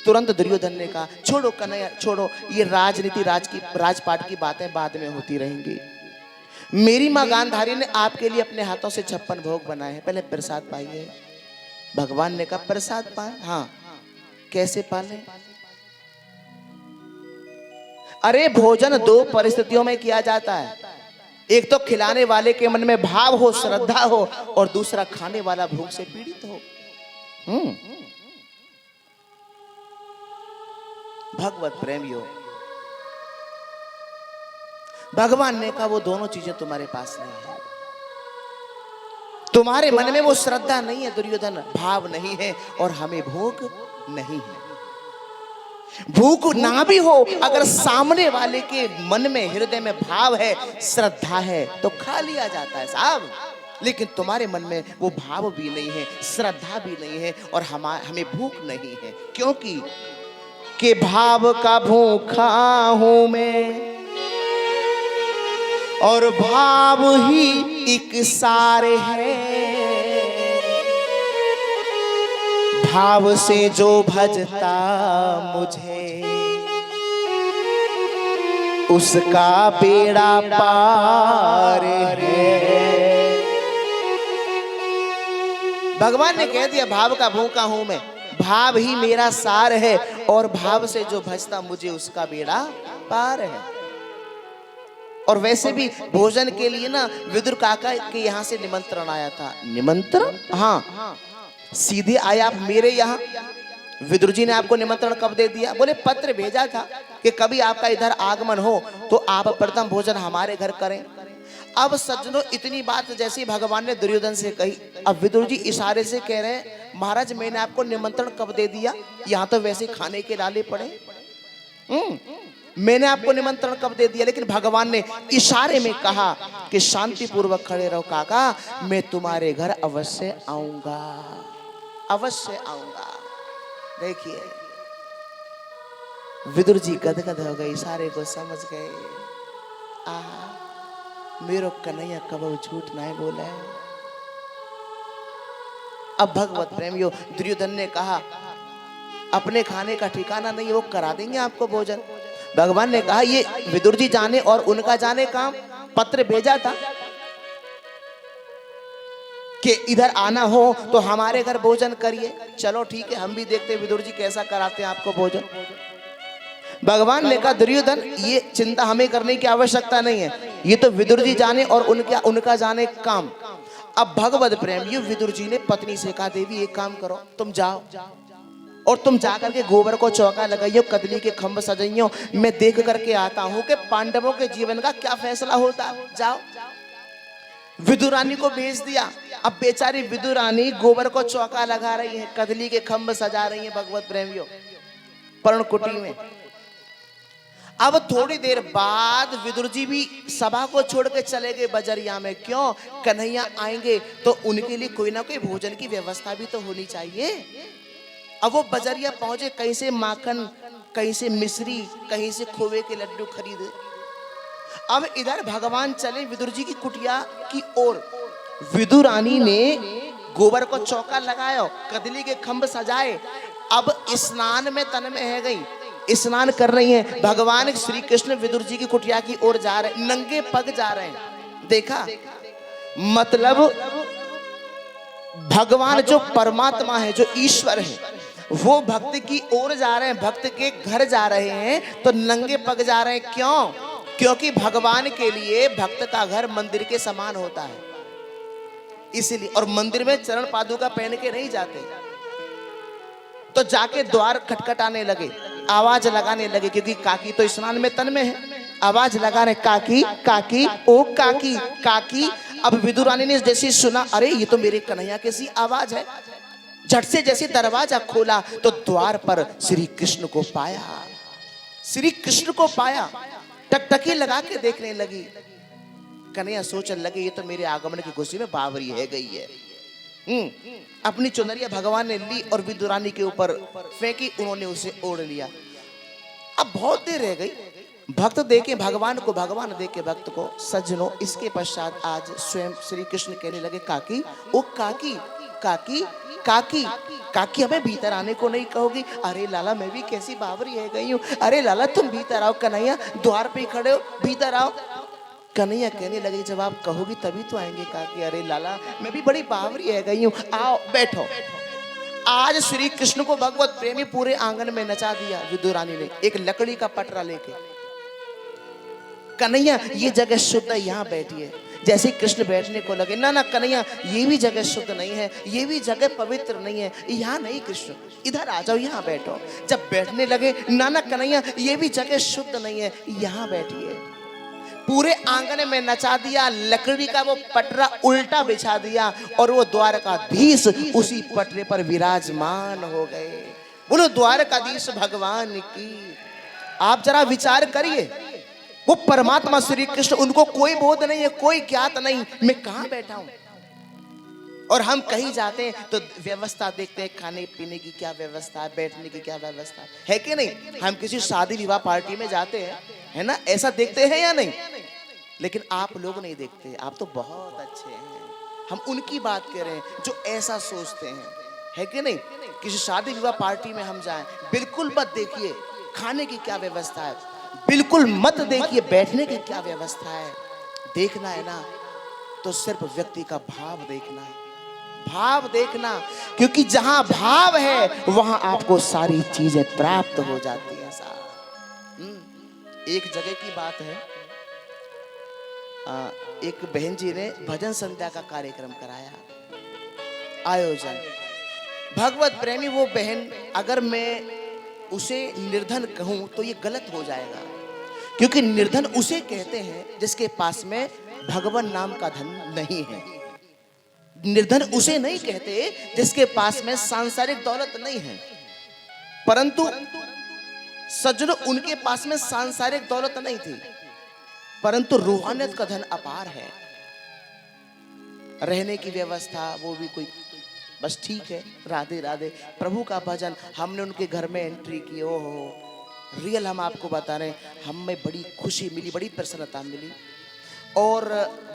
तुरंत दुर्योधन ने कहा, छोड़ो कन्हैया, छोड़ो, ये राजनीति राजपाट की बातें बाद में होती रहेंगी। मेरी माँ गांधारी ने आपके लिए अपने हाथों से 56 भोग बनाए हैं, पहले प्रसाद पाइए। भगवान ने कहा, प्रसाद पाए? हाँ। कैसे पाले? अरे भोजन 2 परिस्थितियों में किया जाता है, एक तो खिलाने वाले के मन में भाव हो, श्रद्धा हो, और दूसरा खाने वाला भूख से पीड़ित हो। भगवत प्रेमियों, भगवान ने कहा वो दोनों चीजें तुम्हारे पास नहीं है। तुम्हारे मन में वो श्रद्धा नहीं है दुर्योधन, भाव नहीं है, और हमें भूख नहीं है। भूख ना भी हो, अगर सामने वाले के मन में, हृदय में भाव है, श्रद्धा है, तो खा लिया जाता है साहब। लेकिन तुम्हारे मन में वो भाव भी नहीं है, श्रद्धा भी नहीं है, और हमें भूख नहीं है। क्योंकि के भाव का भूखा हूं मैं, और भाव ही एक सारे है। भाव से जो भजता मुझे, उसका बेड़ा पार है। भगवान ने कह दिया भाव का भूखा हूं मैं, भाव ही मेरा सार है, और भाव से जो भजता मुझे उसका बेड़ा पार है। और वैसे भी भोजन के लिए ना विदुर काका के यहाँ से निमंत्रण आया था। निमंत्रण? हाँ, सीधे आया आप मेरे यहाँ। विदुर जी ने आपको निमंत्रण कब दे दिया? बोले पत्र भेजा था कि कभी आपका इधर आगमन हो तो आप प्रथम भोजन हमारे घर करें। अब सज्जनों, इतनी बात जैसे भगवान ने दुर्योधन से कही, अब विदुर जी इशारे से कह रहे हैं महाराज मैंने आपको निमंत्रण कब दे दिया? यहाँ तो वैसे खाने के लाले पड़े। मैंने आपको निमंत्रण कब दे दिया? लेकिन भगवान ने इशारे में कहा कि शांति पूर्वक खड़े रहो काका, मैं तुम्हारे घर अवश्य आऊंगा, अवश्य आऊंगा। देखिए विदुर जी गदगद हो गए, इशारे को समझ गए। मेरो कन्हैया कब झूठ ना बोला है। अब भगवत प्रेमियों, दुर्योधन ने कहा अपने खाने का ठिकाना नहीं, वो करा देंगे आपको भोजन। भगवान ने कहा ये विदुर जी जाने और उनका जाने काम, पत्र भेजा था कि इधर आना हो तो हमारे घर भोजन करिए। चलो ठीक है, हम भी देखते विदुर जी कैसा कराते हैं आपको भोजन। भगवान ने कहा दुर्योधन ये चिंता हमें करने की आवश्यकता नहीं है, ये तो विदुर जी जाने और उनका जाने काम। अब भगवत प्रेम ये विदुर जी ने पत्नी से कहा देवी एक काम करो, तुम जाओ और तुम जाकर के गोबर को चौका लगाइयो, कदली के खंभ सजाइयो, मैं देख करके आता हूं कि पांडवों के जीवन का क्या फैसला होता। जाओ। विदुरानी को भेज दिया। अब बेचारी विदुरानी गोबर को चौका लगा रही है, कदली के खंभ सजा रही है भगवत प्रेमियों पर्णकुटी में। अब थोड़ी देर बाद विदुर जी भी सभा को छोड़ के चले गए बजरिया में। क्यों? कन्हैया आएंगे तो उनके लिए कोई ना कोई भोजन की व्यवस्था भी तो होनी चाहिए। अब वो बजरिया पहुंचे, कहीं से माखन, कहीं से मिश्री, कहीं से खोवे के लड्डू खरीदे। अब इधर भगवान चले विदुर जी की कुटिया की ओर। विदुरानी ने गोबर को चौका लगाया, कदली के खंभ सजाए। अब स्नान में तन में है गई, स्नान कर रही हैं। भगवान श्री कृष्ण विदुर जी की कुटिया की ओर जा रहे, नंगे पग जा रहे हैं। देखा मतलब भगवान जो परमात्मा है, जो ईश्वर है, वो भक्त की ओर जा रहे हैं, भक्त के घर जा रहे हैं तो नंगे पग जा रहे हैं। क्यों? क्योंकि भगवान के लिए भक्त का घर मंदिर के समान होता है, इसीलिए। और मंदिर में चरण पादुका पहन के नहीं जाते। तो जाके द्वार खटखटाने लगे, आवाज लगाने लगे, क्योंकि काकी तो स्नान में तन में है। आवाज लगा रहे काकी काकी, ओ काकी काकी। अब विदुरानी ने जैसे सुना, अरे ये तो मेरे कन्हैया की सी आवाज है। झट से जैसे दरवाजा खोला तो द्वार पर श्री कृष्ण को पाया, श्री कृष्ण को पाया। टकटकी लगा के देखने लगी। कन्हैया सोचने लगे ये तो मेरे आगमन की खुशी में बावरी है गई है। अपनी चुनरिया भगवान ने ली और विदुरानी के ऊपर फेंकी, उन्होंने उसे ओढ़ लिया। अब बहुत देर रह गई, भक्त देखे भगवान को, भगवान देखे भक्त को। सज्जनों, इसके पश्चात आज स्वयं श्री कृष्ण कहने लगे काकी, ओ काकी काकी काकी काकी, हमें भीतर आने को नहीं कहोगी? अरे लाला मैं भी कैसी बावरी है गई हूँ। अरे लाला तुम भीतर आओ, कन्हैया द्वार पे खड़े हो, भीतर आओ। कन्हैया कहने लगे जब आप कहोगी तभी तो आएंगे काकी। अरे लाला मैं भी बड़ी बावरी है गई हूँ, आओ बैठो। आज श्री कृष्ण को भगवत प्रेमी पूरे आंगन में नचा दिया विदुरानी ने, एक लकड़ी का पटरा लेके। कन्हैया ये जगह शुद्ध है, यहाँ बैठिए। जैसे कृष्ण बैठने को लगे, ना ना कन्हैया ये भी जगह शुद्ध नहीं है, ये भी जगह पवित्र नहीं है, यहाँ नहीं कृष्ण, इधर आ जाओ, यहाँ बैठो। जब बैठने लगे, ना ना कन्हैया ये भी जगह शुद्ध नहीं है, यहाँ बैठिए। पूरे आंगन में नचा दिया, लकड़ी का वो पटरा उल्टा बिछा दिया और वो द्वारकाधीश उसी पटरे पर विराजमान हो गए। बोलो द्वारकाधीश भगवान की। आप जरा विचार करिए, वो परमात्मा श्री कृष्ण, उनको कोई बोध नहीं है, कोई ज्ञात नहीं मैं कहां बैठा हूं। और हम कहीं जाते हैं तो व्यवस्था देखते हैं, खाने पीने की क्या व्यवस्था है, बैठने की क्या व्यवस्था है कि नहीं। हम किसी शादी विवाह पार्टी में जाते हैं, है ना, ऐसा देखते हैं या नहीं। लेकिन आप लोग नहीं देखते, आप तो बहुत अच्छे हैं। हम उनकी बात कर रहे हैं जो ऐसा सोचते हैं, है कि नहीं। किसी शादी विवाह पार्टी में हम जाएं, बिल्कुल मत देखिए खाने की क्या व्यवस्था है, बिल्कुल मत देखिए बैठने की क्या व्यवस्था है। देखना है ना तो सिर्फ व्यक्ति का भाव देखना है, भाव देखना, क्योंकि जहां भाव है वहां आपको सारी चीजें प्राप्त हो जाती हैं साहब। एक जगह की बात है, एक बहन जी ने भजन संध्या का कार्यक्रम कराया, आयोजन। भगवत प्रेमी वो बहन, अगर मैं उसे निर्धन कहूं तो ये गलत हो जाएगा, क्योंकि निर्धन उसे कहते हैं जिसके पास में भगवान नाम का धन नहीं है। निर्धन उसे नहीं कहते जिसके पास में सांसारिक दौलत नहीं है। परंतु सज्जनों, उनके पास में सांसारिक दौलत नहीं थी, परंतु रूहानियत का धन अपार है। रहने की व्यवस्था वो भी कोई बस ठीक है, राधे राधे, प्रभु का भजन। हमने उनके घर में एंट्री की, ओ हो रियल हम आपको बता रहे हैं, हमें बड़ी खुशी मिली, बड़ी प्रसन्नता मिली। और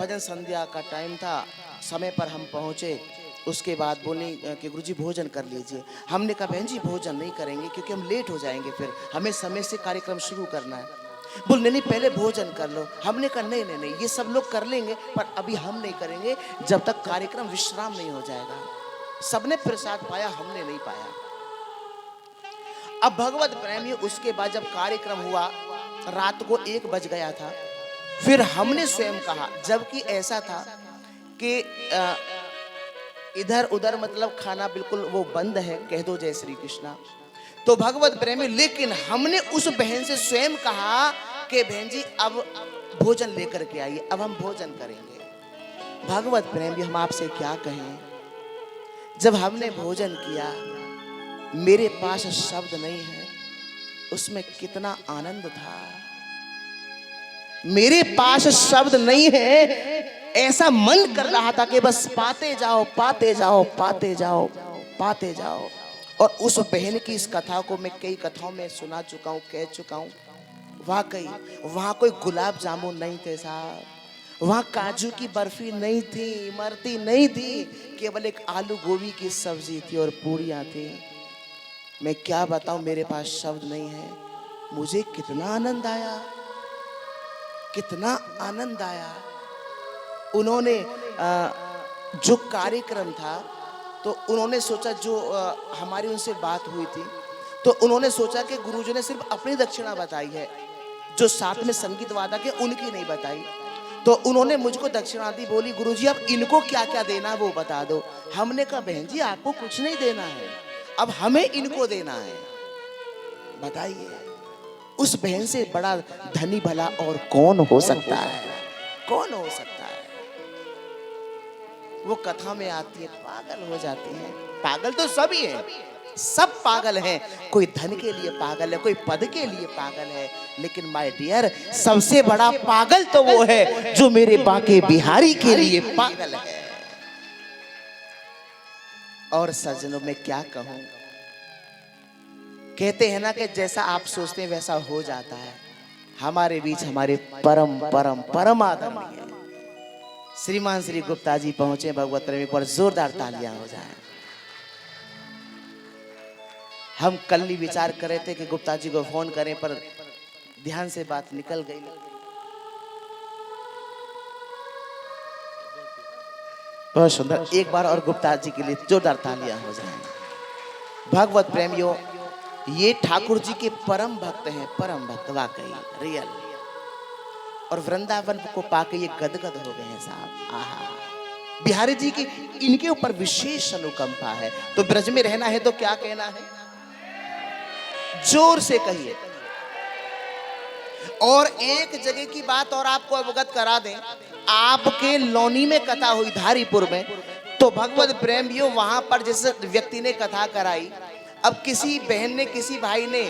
भजन संध्या का टाइम था, समय पर हम पहुंचे। उसके बाद बोले कि गुरुजी भोजन कर लीजिए। हमने कहा बहन जी भोजन नहीं करेंगे क्योंकि हम लेट हो जाएंगे, फिर हमें समय से कार्यक्रम शुरू करना है। बोल नहीं पहले भोजन कर लो। हमने कहा नहीं नहीं नहीं, ये सब लोग कर लेंगे पर अभी हम नहीं करेंगे जब तक कार्यक्रम विश्राम नहीं हो जाएगा। सबने प्रसाद पाया, हमने नहीं पाया। अब भगवत प्रेमी, उसके बाद जब कार्यक्रम हुआ रात को 1 बज गया था, फिर हमने स्वयं कहा, जबकि ऐसा था कि इधर उधर मतलब खाना बिल्कुल वो बंद है, कह दो जय श्री कृष्णा। तो भगवत प्रेमी, लेकिन हमने उस बहन से स्वयं कहा कि बहन जी अब भोजन लेकर के आइए, अब हम भोजन करेंगे। भगवत प्रेमी, हम आपसे क्या कहें, जब हमने भोजन किया मेरे पास शब्द नहीं है, उसमें कितना आनंद था। मेरे पास शब्द नहीं है, ऐसा मन कर रहा था कि बस पाते जाओ पाते जाओ पाते जाओ पाते जाओ। और उस बहन की इस कथा को मैं कई कथाओं में सुना चुका हूँ, कह चुका हूँ। वाकई वहां कोई गुलाब जामुन नहीं थे साहब, वहां काजू की बर्फी नहीं थी, इमरती नहीं थी, केवल एक आलू गोभी की सब्जी थी और पूड़ियां थी। मैं क्या बताऊं, मेरे पास शब्द नहीं है। मुझे कितना आनंद आया, कितना आनंद आया। उन्होंने जो कार्यक्रम था तो उन्होंने सोचा, जो हमारी उनसे बात हुई थी तो उन्होंने सोचा कि गुरुजी ने सिर्फ अपनी दक्षिणा बताई है, जो साथ में संगीत वादक है उनकी नहीं बताई। तो उन्होंने मुझको दक्षिणा दी, बोली गुरुजी अब इनको क्या क्या देना है वो बता दो। हमने कहा बहन जी आपको कुछ नहीं देना है, अब हमें इनको देना है। बताइए, उस बहन से बड़ा धनी भला और कौन हो सकता है, कौन हो सकता है। वो कथा में आती है, पागल हो जाती है। पागल तो सभी है, सब पागल हैं। कोई धन के लिए पागल है, कोई पद के लिए पागल है, लेकिन माय डियर सबसे बड़ा पागल तो वो है जो मेरे बांके बिहारी के लिए पागल है। और सज्जनों में क्या कहूं, कहते हैं ना कि जैसा आप सोचते हैं वैसा हो जाता है। हमारे बीच हमारे परम परम परम आदरणीय श्रीमान श्री गुप्ता जी पहुंचे। भगवत प्रेमी पर जोरदार तालियां हो जाएं। हम कल ही विचार कर रहे थे कि गुप्ता जी को फोन करें, पर ध्यान से बात निकल गई। बहुत सुंदर, एक बार और गुप्ता जी के लिए जोरदार तालियां हो जाएं। भगवत प्रेमियों, ये ठाकुर जी के परम भक्त हैं, परम भक्त वाकई रियल। और वृंदावन को पाके ये गदगद हो गए हैं साहब। आहा, बिहारी जी की इनके ऊपर विशेष अनुकंपा है। तो ब्रज में रहना है तो क्या कहना है, जोर से कहिए, और एक जगह की बात और आपको अवगत करा दें, आपके लौनी में कथा हुई धारीपुर में, तो भगवत प्रेमियों वहां पर जिस व्यक्ति ने कथा कराई, अब किसी बहन ने किसी भाई ने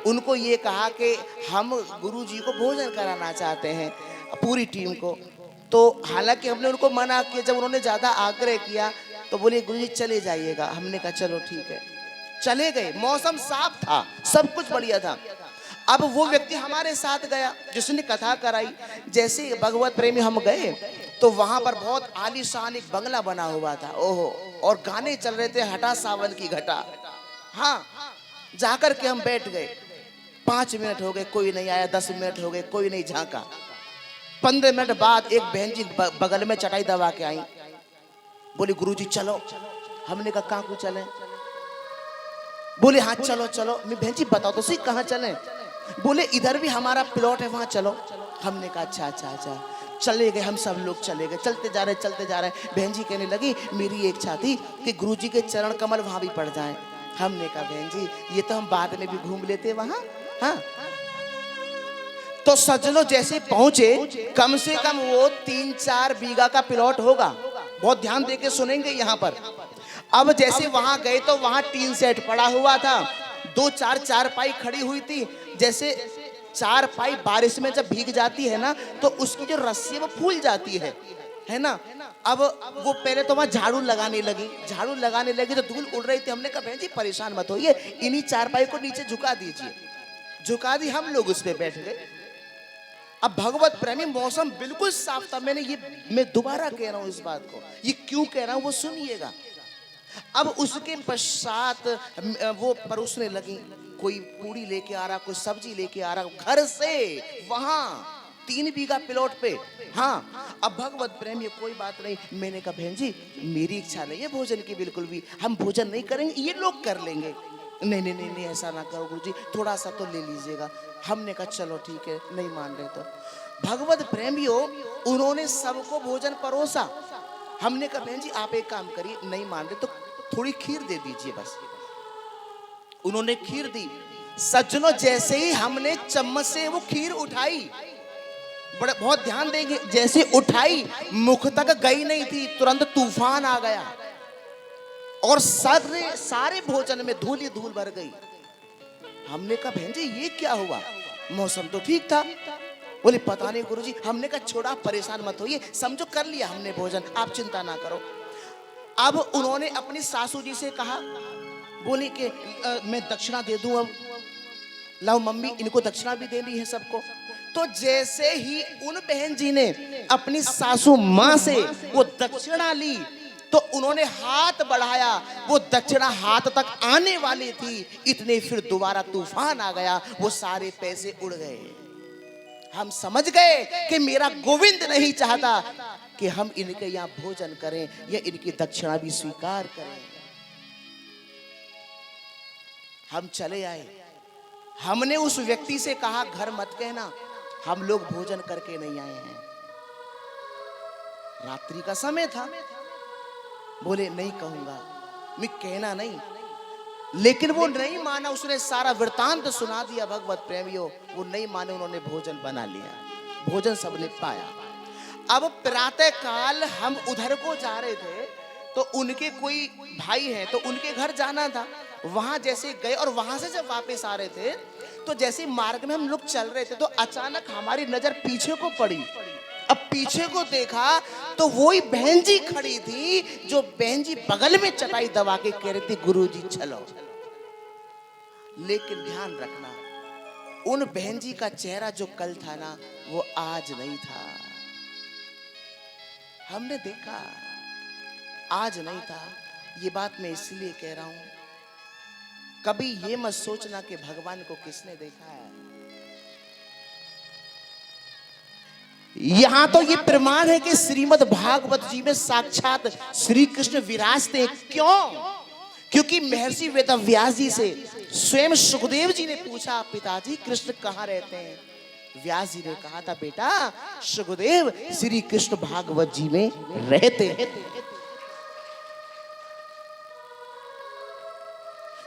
उनको ये कहा कि हम गुरुजी को भोजन कराना चाहते हैं पूरी टीम को। तो हालांकि हमने उनको मना किया, जब उन्होंने ज्यादा आग्रह किया तो बोले गुरुजी चले जाइएगा। हमने कहा चलो ठीक है, चले गए। मौसम साफ था, सब कुछ बढ़िया था। अब वो व्यक्ति हमारे साथ गया जिसने कथा कराई। जैसे भगवत प्रेमी हम गए तो वहां पर बहुत आलीशान एक बंगला बना हुआ था, ओहो, और गाने चल रहे थे हटा सावन की घटा। हाँ, जाकर के हम बैठ गए। 5 मिनट हो गए, कोई नहीं आया। 10 मिनट हो गए, कोई नहीं झांका। 15 मिनट बाद एक बहन जी बगल में चटाई दबा के आई, बोली गुरुजी चलो। हमने कहा कहाँ को चले? बोले हाँ चलो चलो। मैं बहन जी बताओ तो सही कहाँ चले? बोले इधर भी हमारा प्लॉट है, वहां चलो। हमने कहा अच्छा अच्छा अच्छा। चले गए, हम सब लोग चले गए। चलते जा रहे चलते जा रहे। बहन जी कहने लगी मेरी एक इच्छा थी कि गुरुजी के चरण कमल वहां भी पड़ जाएं। हमने कहा बहन जी ये तो हम बाद में भी घूम लेते वहां। हाँ, तो सज्जनों जैसे पहुंचे, कम से कम वो 3-4 बीघा का प्लॉट होगा। बहुत ध्यान देके सुनेंगे यहाँ पर। अब जैसे वहां गए तो वहां टीन सेट पड़ा हुआ था, 2-4 चारपाई खड़ी हुई थी। जैसे चारपाई बारिश में जब भीग जाती है ना तो उसकी जो रस्सी है वो फूल जाती है ना। अब वो पहले तो वहां झाड़ू लगाने लगी तो धूल उड़ रही थी। हमने कहा बहन जी परेशान मत होइए, इन्हीं चारपाई को नीचे झुका दीजिए। झुका दी, हम लोग उस पे बैठ गए। अब भगवत प्रेमी मौसम बिल्कुल साफ था। मैं दोबारा कह रहा हूं इस बात को, ये क्यों कह रहा हूं वो सुनिएगा। अब उसके पश्चात वो परोसने लगी, कोई पूरी लेके आ रहा, कोई सब्जी लेके आ रहा घर से, वहां 3 बीघा प्लॉट पे। हाँ, अब भगवत प्रेम ये कोई बात नहीं। मैंने कहा बहन जी मेरी इच्छा नहीं है भोजन की, बिल्कुल भी हम भोजन नहीं करेंगे, ये लोग कर लेंगे। नहीं नहीं नहीं नहीं ऐसा ना करो गुरुजी, थोड़ा सा तो ले लीजिएगा। हमने कहा चलो ठीक है, नहीं मान रहे तो। भगवत प्रेमियों उन्होंने सबको भोजन परोसा। हमने कहा बहन जी आप एक काम करिए, नहीं मान रहे तो थोड़ी खीर दे दीजिए बस। उन्होंने खीर दी। सज्जनों जैसे ही हमने चम्मच से वो खीर उठाई, बहुत ध्यान देंगे, जैसे उठाई मुख तक गई नहीं थी, तुरंत तूफान आ गया और सारे भोजन में धूल ही धूल भर गई। हमने कहा बहन जी ये क्या हुआ? मौसम तो ठीक था। बोले पता नहीं गुरुजी। हमने कहा छोड़ा, परेशान मत होइए, समझो कर लिया हमने भोजन, आप चिंता ना करो। अब उन्होंने अपनी सासू जी से कहा, बोली कि मैं दक्षिणा दे दूं। अब लाओ मम्मी, इनको दक्षिणा भी देनी है सबको। तो जैसे ही उन बहन जी ने अपनी सासू मां से वो दक्षिणा ली तो उन्होंने हाथ बढ़ाया, वो दक्षिणा हाथ तक आने वाली थी, इतने फिर दोबारा तूफान आ गया, वो सारे पैसे उड़ गए। हम समझ गए कि मेरा गोविंद नहीं चाहता कि हम इनके यहाँ भोजन करें या इनकी दक्षिणा भी स्वीकार करें। हम चले आए। हमने उस व्यक्ति से कहा घर मत कहना, हम लोग भोजन करके नहीं आए हैं, रात्रि का समय था। बोले नहीं कहूंगा, मैं कहना नहीं। लेकिन वो नहीं माना, उसने सारा वृतांत सुना दिया। भगवत प्रेमियों वो नहीं माने, उन्होंने भोजन बना लिया, भोजन सबने पाया। अब प्रातः काल हम उधर को जा रहे थे तो उनके कोई भाई हैं तो उनके घर जाना था। वहां जैसे गए और वहां से जब वापस आ रहे थे तो जैसे मार्ग में हम लोग चल रहे थे तो अचानक हमारी नजर पीछे को पड़ी। अब पीछे को देखा तो वही बहन जी खड़ी थी, जो बहन जी बगल में चटाई दबा के कह रही थी गुरुजी चलो। लेकिन ध्यान रखना, उन बहन जी का चेहरा जो कल था ना वो आज नहीं था। हमने देखा, आज नहीं था। ये बात मैं इसलिए कह रहा हूं, कभी ये मत सोचना कि भगवान को किसने देखा है। यहां तो ये प्रमाण है कि श्रीमद् भागवत जी में साक्षात श्री कृष्ण विराजते। क्यों? क्योंकि महर्षि वेदव्यास जी से स्वयं सुखदेव जी ने पूछा पिताजी कृष्ण कहाँ रहते हैं? व्यास जी ने कहा था बेटा सुखदेव श्री कृष्ण भागवत जी में रहते हैं।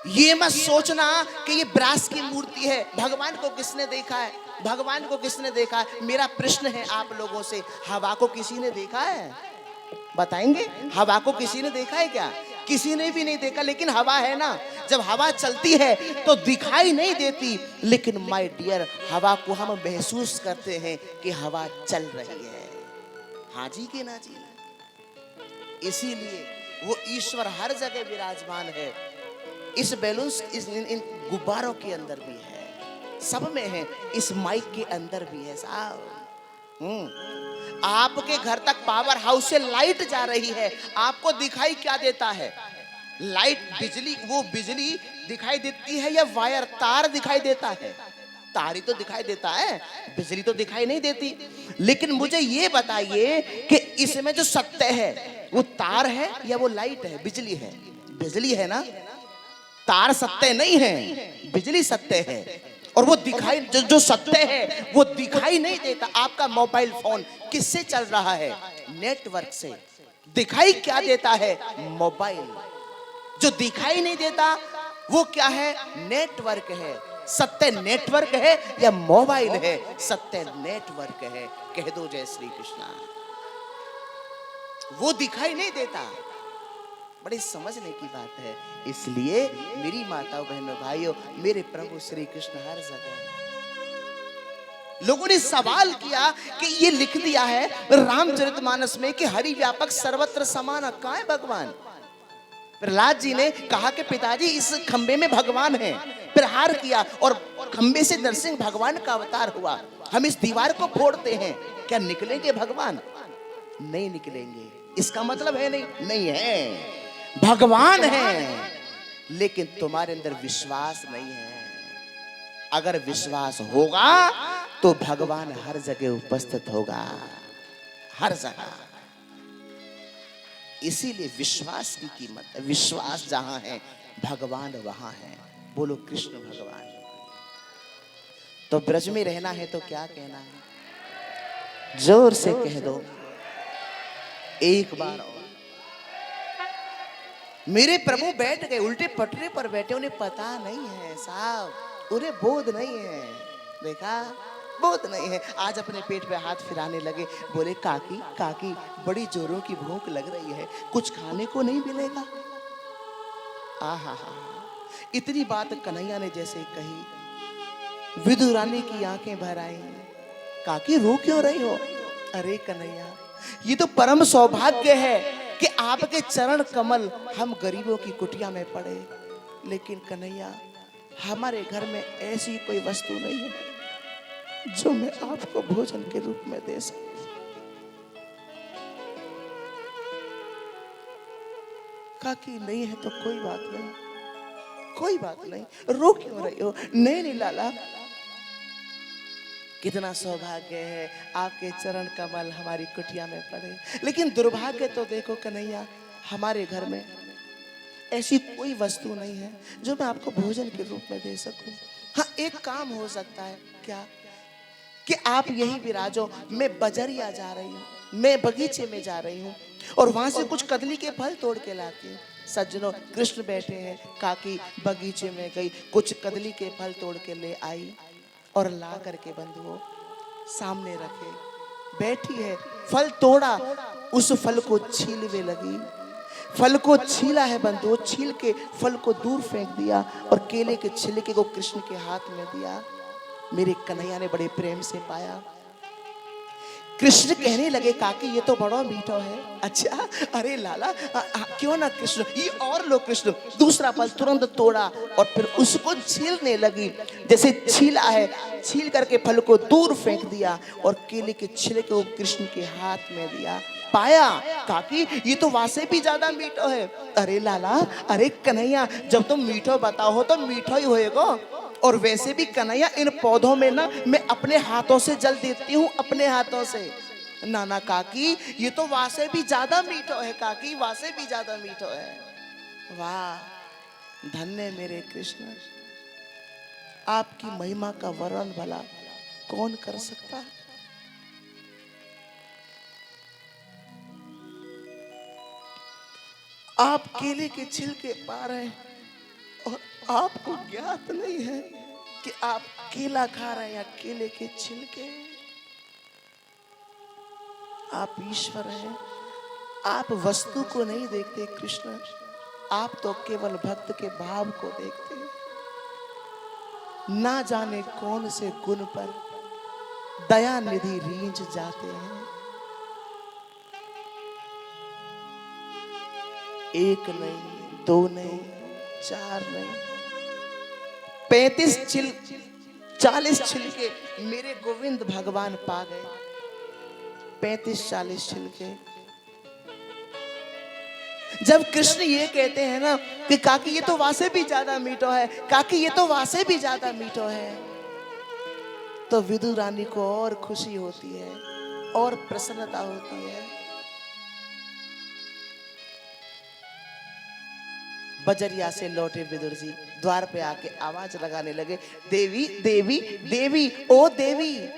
ये मत सोचना कि ये ब्रास की मूर्ति है। भगवान को किसने देखा है? भगवान को किसने देखा है? मेरा प्रश्न है आप लोगों से, हवा को किसी ने देखा है? बताएंगे? हवा को किसी ने देखा है क्या? किसी ने भी नहीं देखा, लेकिन हवा है ना। जब हवा चलती है तो दिखाई नहीं देती, लेकिन माय डियर, हवा को हम महसूस करते हैं कि हवा चल रही है। हाँ जी कि ना जी? इसीलिए वो ईश्वर हर जगह विराजमान है। इस बैलून्स, इन गुब्बारों के अंदर भी है, सब में है, इस माइक के अंदर भी है साहब। आपके घर तक पावर हाउस से लाइट जा रही है, आपको दिखाई क्या देता है? लाइट, बिजली, वो बिजली दिखाई देती है या वायर, तार दिखाई देता है? तार ही तो दिखाई देता है, बिजली तो दिखाई नहीं देती। लेकिन मुझे ये बताइए कि इसमें जो सत्य है वो तार है या वो लाइट है, बिजली है? बिजली है ना। तार सत्य नहीं है, बिजली सत्य है। और वो दिखाई, जो सत्य है वो दिखाई नहीं देता। आपका मोबाइल फोन किससे चल रहा है? नेटवर्क से। दिखाई क्या देता है? मोबाइल। जो दिखाई नहीं देता वो क्या है? नेटवर्क है। सत्य नेटवर्क है या मोबाइल है? सत्य नेटवर्क है। कह दो जय श्री कृष्णा। वो दिखाई नहीं देता। बड़ी समझने की बात है। इसलिए मेरी माताओं, बहनों, भाइयों, मेरे प्रभु श्री कृष्ण हर जगह। लोगों ने सवाल किया कि ये लिख दिया है रामचरितमानस में कि हरि व्यापक सर्वत्र समान, कहाँ है भगवान? प्रहलाद जी ने कहा कि पिताजी इस खंबे में भगवान है। प्रहार किया और खंबे से नरसिंह भगवान का अवतार हुआ। हम इस दीवार को फोड़ते हैं, क्या निकलेंगे भगवान? नहीं निकलेंगे। इसका मतलब है नहीं है, भगवान है, लेकिन तुम्हारे अंदर विश्वास नहीं है। अगर विश्वास होगा तो भगवान हर जगह उपस्थित होगा, हर जगह। इसीलिए विश्वास की कीमत है। विश्वास जहां है भगवान वहां है। बोलो कृष्ण भगवान। तो ब्रज में रहना है तो क्या कहना है? जोर से कह दो एक बार और। मेरे प्रभु बैठ गए, उल्टे पटरे पर बैठे, उन्हें पता नहीं है साहब, उन्हें बोध नहीं है। देखा, बोध नहीं है। आज अपने पेट पे हाथ फिराने लगे, बोले काकी काकी बड़ी जोरों की भूख लग रही है, कुछ खाने को नहीं मिलेगा? आहा हा, इतनी बात कन्हैया ने जैसे कही, विदुरानी की आंखें भर आई। काकी रो क्यों रही हो? अरे कन्हैया, ये तो परम सौभाग्य है कि आपके चरण कमल हम गरीबों की कुटिया में पड़े। लेकिन कन्हैया, हमारे घर में ऐसी कोई वस्तु नहीं है जो मैं आपको भोजन के रूप में दे सकूं। काकी नहीं है तो कोई बात नहीं, कोई बात नहीं, रो क्यों रही हो? नहीं लाला, कितना सौभाग्य है आपके चरण कमल हमारी कुटिया में पड़े। लेकिन दुर्भाग्य तो देखो कन्हैया, हमारे घर में ऐसी कोई वस्तु नहीं है जो मैं आपको भोजन के रूप में दे सकूं। हाँ, एक काम हो सकता है। क्या? कि आप यही विराजो, मैं बजरिया जा रही हूँ, मैं बगीचे में जा रही हूँ और वहां से कुछ कदली के फल तोड़ के लाती हूँ। सज्जनों, कृष्ण बैठे हैं, काकी बगीचे में गई, कुछ कदली के फल तोड़ के ले आई और ला करके बंधुओं सामने रखे, बैठी है, फल तोड़ा, उस फल को छीलने लगी। फल को छीला है बंधुओं, छील के फल को दूर फेंक दिया और केले के छिलके को कृष्ण के हाथ में दिया। मेरे कन्हैया ने बड़े प्रेम से पाया। कृष्ण कहने लगे काकी ये तो बड़ा मीठा है। अच्छा, अरे लाला क्यों ना कृष्ण, ये और लो कृष्ण। दूसरा फल तुरंत तोड़ा और फिर उसको छीलने लगी। जैसे छीला है, छील करके फल को दूर फेंक दिया और केले के छिलके को कृष्ण के हाथ में दिया। पाया काकी ये तो वासे भी ज्यादा मीठा है। अरे लाला, अरे कन्हैया, जब तुम मीठो बताओ तो मीठा ही होएगा। और वैसे भी कन्हैया, इन पौधों में ना मैं अपने हाथों से जल देती हूँ, अपने हाथों से। नाना काकी ये तो वासे भी ज्यादा मीठो है काकी, वासे भी ज्यादा मीठो है। वाह, धन्य मेरे कृष्ण, आपकी महिमा का वर्णन भला कौन कर सकता है। आप केले के छिलके पा रहे हैं और आपको ज्ञात नहीं है कि आप केला खा रहे हैं या केले के छिलके? आप ईश्वर हैं, आप वस्तु को नहीं देखते कृष्ण, आप तो केवल भक्त के भाव को देखते हैं। ना जाने कौन से गुण पर दया निधि रींझ जाते हैं। एक नहीं, दो नहीं, चार नहीं, 40 छिलके मेरे गोविंद भगवान पा गए। 35-40 छिलके। जब कृष्ण ये कहते हैं ना कि काकी ये तो वासे भी ज्यादा मीठो है, काकी ये तो वासे भी ज्यादा मीठो है, तो विदुर रानी को और खुशी होती है और प्रसन्नता होती है। बजरिया से लौटे विदुर जी द्वार पे आके आवाज लगाने लगे, देवी देवी देवी, ओ देवी।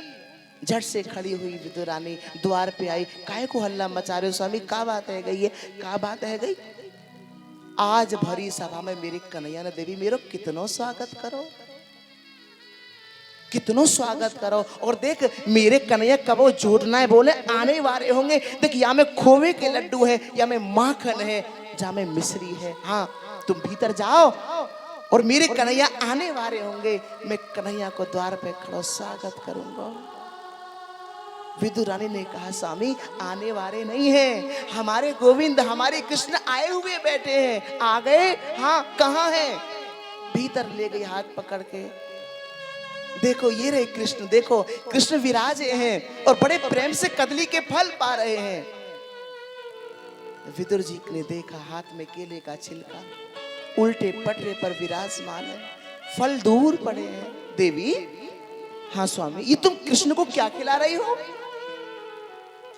झट से खड़ी हुई विदुर रानी द्वार पे आई। काहे को हल्ला मचा रहे हो स्वामी, का बात है गई है, का बात है गई? आज भरी सभा में मेरी कन्हैया ने देवी मेरो कितनो स्वागत करो, कितनो स्वागत करो। और देख मेरे कन्हैया कब वो झूठ ना बोले, आने वाले होंगे। देख या में खोवे के लड्डू है, या में माखन है, जा में मिश्री है। हाँ तुम भीतर जाओ और मेरे कन्हैया आने वाले होंगे, मैं कन्हैया को द्वार पे खड़ा स्वागत करूंगा। विदुर रानी ने कहा स्वामी आने वाले नहीं हैं, हमारे गोविंद हमारे कृष्ण आए हुए बैठे हैं। आ गए? हाँ कहाँ हैं? भीतर ले गई हाथ पकड़ के। देखो ये रहे कृष्ण, देखो कृष्ण विराजे हैं और बड़े प्रेम से कदली के फल पा रहे हैं। विदुर जी ने देखा हाथ में केले का छिलका उल्टे पटरे पर विराजमान है, फल दूर पड़े हैं। देवी, हाँ स्वामी, ये तुम कृष्ण को क्या खिला रही हो?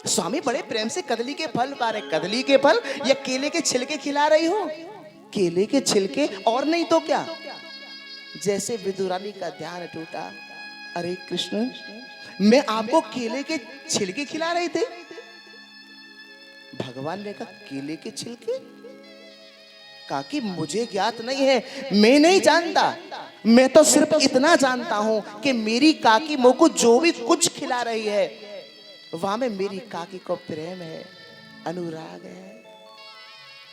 स्वामी बड़े प्रेम से कदली के फल पा रहे। कदली के फल या केले के छिलके खिला रही हो? केले के छिलके और नहीं तो क्या? जैसे विदुर रानी का ध्यान टूटा, अरे कृष्ण मैं आपको केले के छिलके खिला रहे थे। भगवान ने कहा केले के छिलके? काकी मुझे ज्ञात नहीं है, मैं नहीं जानता। मैं तो सिर्फ इतना जानता हूं कि मेरी काकी मुझ को जो भी कुछ खिला रही है वहां में मेरी काकी को प्रेम है, अनुराग है।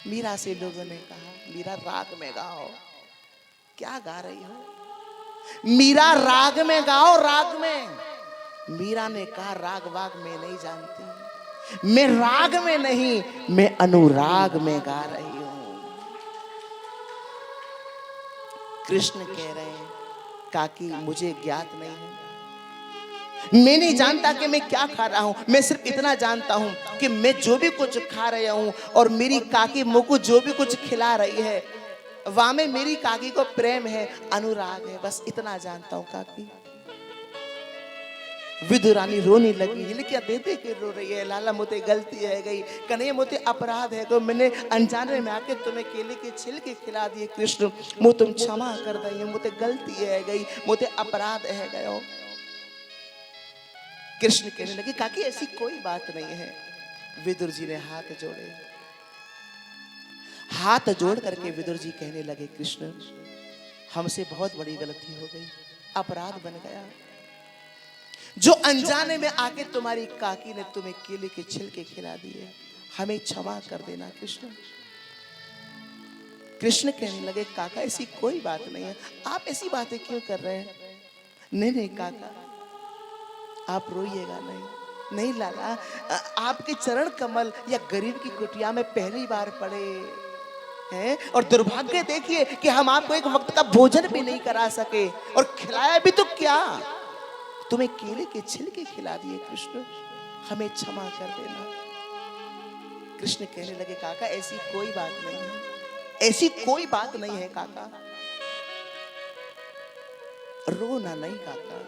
मीरा से लोगों ने कहा मीरा राग में गाओ। क्या गा रही हो? मीरा राग में गाओ, राग में। मीरा ने कहा राग वाग में नहीं जानती, मैं राग में नहीं, मैं अनुराग में गा रही हूं। कृष्ण कह रहे हैं काकी मुझे ज्ञात नहीं है, मैं नहीं जानता कि मैं क्या खा रहा हूं। मैं सिर्फ इतना जानता हूं कि मैं जो भी कुछ खा रहा हूं और मेरी काकी मुझको जो भी कुछ खिला रही है वहां में मेरी काकी को प्रेम है, अनुराग है, बस इतना जानता हूं काकी। विदुर रानी रोने लगी, हिलकिया दे दे के रो रही है। लाला मोते गलती है गई, कन्हैया मोते अपराध है गो, मैंने अनजाने में आके तुम्हें केले के छिलके खिला दिए। कृष्ण मो तुम क्षमा कर दइए, मोते गलती है गई, मोते अपराध है गयो। कृष्ण कहने लगे काकी ऐसी कोई बात नहीं है। विदुर जी ने हाथ जोड़े, हाथ जोड़ करके विदुर जी कहने लगे कृष्ण हमसे बहुत बड़ी गलती हो गई, अपराध बन गया। जो अनजाने में आके तुम्हारी काकी ने तुम्हें केले के छिलके खिला दिए, हमें क्षमा कर देना कृष्ण। कृष्ण कहने लगे काका ऐसी कोई बात नहीं है, आप ऐसी बातें क्यों कर रहे हैं? नहीं नहीं काका आप रोइएगा नहीं। नहीं लाला, आपके चरण कमल या गरीब की कुटिया में पहली बार पड़े हैं और दुर्भाग्य देखिए कि हम आपको एक वक्त का भोजन भी नहीं करा सके और खिलाया भी तो क्या, तुम्हें केले के छिलके खिला दिए। कृष्ण हमें क्षमा कर देना। कृष्ण कहने लगे काका ऐसी कोई बात नहीं है, ऐसी कोई बात नहीं है काका, रोना नहीं काका।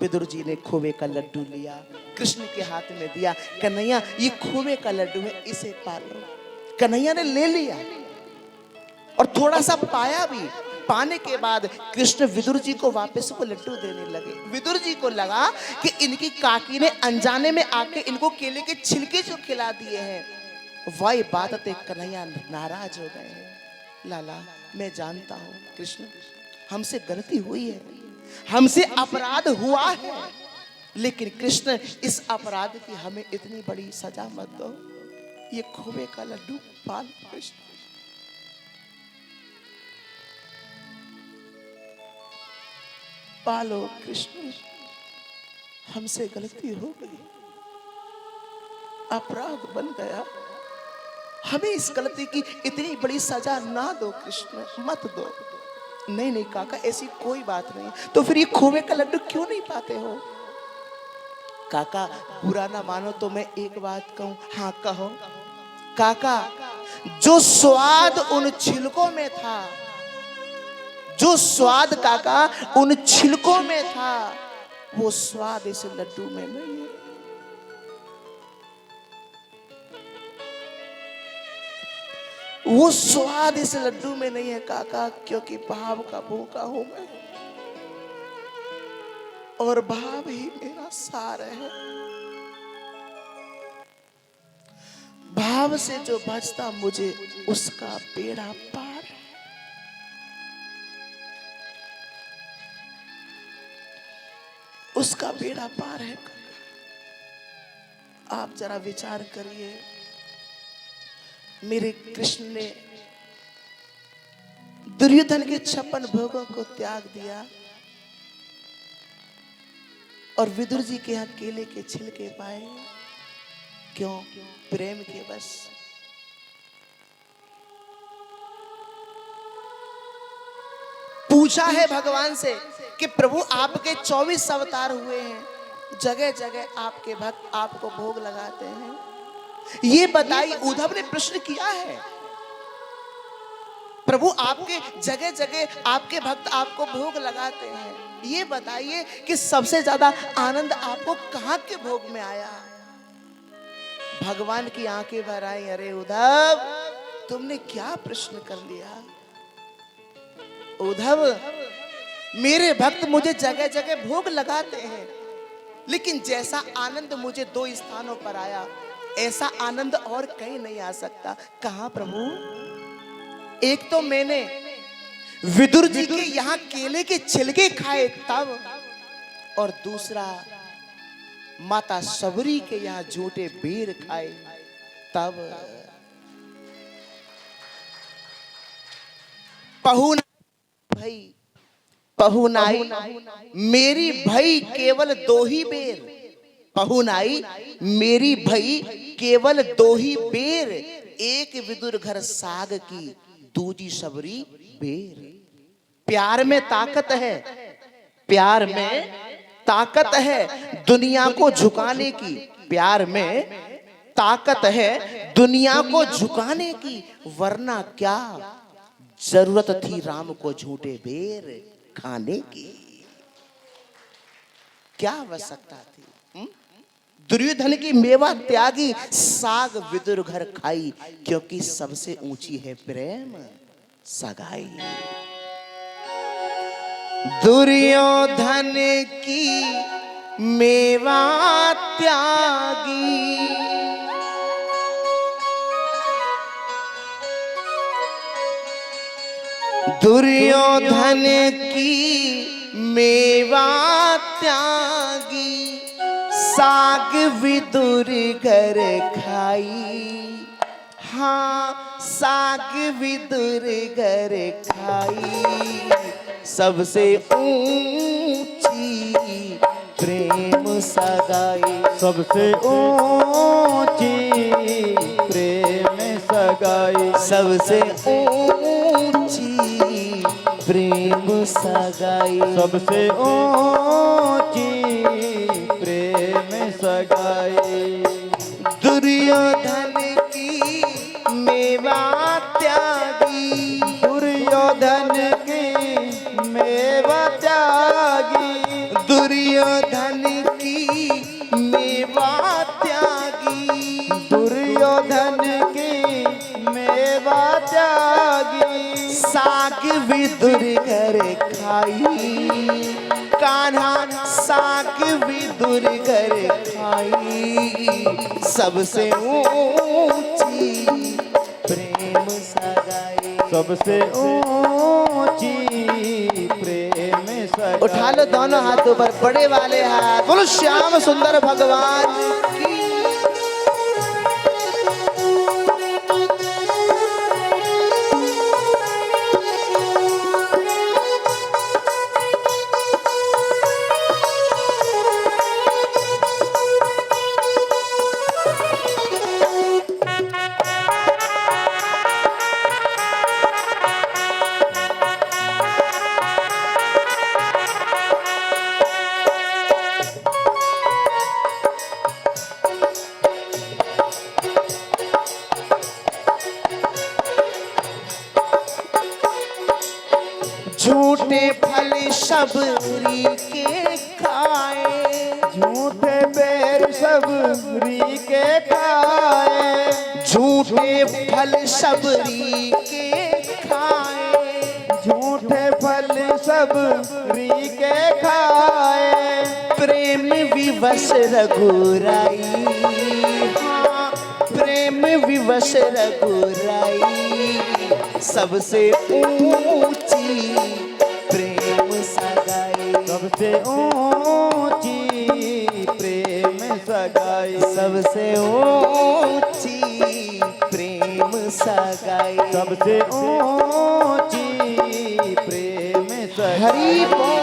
विदुर जी ने खोवे का लड्डू लिया, कृष्ण के हाथ में दिया, कन्हैया ये खोवे का लड्डू है, इसे पालो। कन्हैया ने ले लिया और थोड़ा सा पाया भी। पाने के बाद कृष्ण विदुर जी को वापस वो लड्डू देने लगे। विदुर जी को लगा कि इनकी काकी ने अनजाने में आके इनको केले के छिलके जो खिला दिए हैं, वही बात ते कन्हैया नाराज हो गए हैं। लाला मैं जानता हूँ कृष्ण, हमसे गलती हुई है, हमसे अपराध हुआ है, लेकिन कृष्ण इस अपराध की हमें इतनी बड़ी सजा मत दो। ये खोए का लड्डू पाल कृष्ण, पालो कृष्ण, हमसे गलती हो गई, अपराध बन गया, हमें इस गलती की इतनी बड़ी सजा ना दो कृष्ण, मत दो। नहीं नहीं काका, ऐसी कोई बात नहीं। तो फिर ये खोए का लड्डू क्यों नहीं पाते हो? काका बुरा ना मानो तो मैं एक बात कहूं। हाँ कहो। काका जो स्वाद उन छिलकों में था, जो स्वाद काका उन छिलकों में था, वो स्वाद इस लड्डू में नहीं है। वो स्वाद इस लड्डू में नहीं है काका, क्योंकि भाव का भूखा हूं मैं, और भाव ही मेरा सार है। भाव से जो बचता मुझे उसका बेड़ा पार है। उसका बेड़ा पार है। आप जरा विचार करिए, मेरे कृष्ण ने दुर्योधन के 56 भोगों को त्याग दिया और विदुर जी के यहाँ केले के छिलके पाए। क्यों? प्रेम के बस। पूछा है भगवान से कि प्रभु आपके 24 अवतार हुए हैं, जगह जगह आपके भक्त आपको भोग लगाते हैं, ये बताइए। उद्धव ने प्रश्न किया है, प्रभु आपके जगह जगह आपके भक्त आपको भोग लगाते हैं, ये बताइए कि सबसे ज्यादा आनंद आपको कहां के भोग में आया? भगवान की आंखें भर आई, अरे उद्धव तुमने क्या प्रश्न कर लिया? उद्धव मेरे भक्त मुझे जगह जगह भोग लगाते हैं, लेकिन जैसा आनंद मुझे 2 स्थानों पर आया, ऐसा आनंद और कहीं नहीं आ सकता। कहां प्रभु? एक तो मैंने विदुर जी के यहां केले के छिलके खाए तब, और दूसरा माता सबरी के यहां झूठे बेर खाए तब। पहुनाई मेरी भई केवल 2 ही बेर, पहुनाई मेरी भई केवल 2 ही बेर, एक विदुर घर साग की, दूजी सबरी बेर। प्यार में ताकत है, प्यार में ताकत है दुनिया को झुकाने की, प्यार में ताकत है दुनिया को झुकाने की, वरना क्या जरूरत थी राम को झूठे बेर खाने की? क्या आवश्यकता थी? दुर्योधन की मेवा त्यागी, साग विदुर घर खाई, क्योंकि सबसे ऊंची है प्रेम सगाई। दुर्योधन की मेवा त्यागी, दुर्योधन की मेवा त्यागी, साग विदुर घर खाई। हाँ साग विदुर घर खाई, सबसे ऊंची प्रेम सगाई, सबसे ऊंची प्रेम सगाई, सबसे ऊंची प्रेम सगाई, सबसे ऊंची प्रेम सगाई। दुर्योधन की मेवा त्यागी, दुर्योधन की मेवा त्यागी, दुर्योधन की मेवा त्यागी, दुर्योधन की मेवा त्यागी, साग विदुर घर खाई। कान्हा साग विदुर घर खाई, सबसे ऊंची प्रेम सगाई, सबसे ऊंची प्रेम सगाई। उठा लो दोनों हाथों पर बड़े वाले हाथ, बोलो श्याम सुंदर भगवान की। झूठे फल शबरी के खाए, झूठे बेर सबरी के खाए। झूठे फल शबरी के खाए, झूठे फल सबरी के खाए। प्रेम विवश रघुराई, हाँ प्रेम विवश रघुराई, सबसे ऊंची प्रेम सगाई। सबसे ऊंची प्रेम सगाई। सबसे ऊंची प्रेम सगाई। सबसे ऊंची प्रेम सगाई। हरि बोल।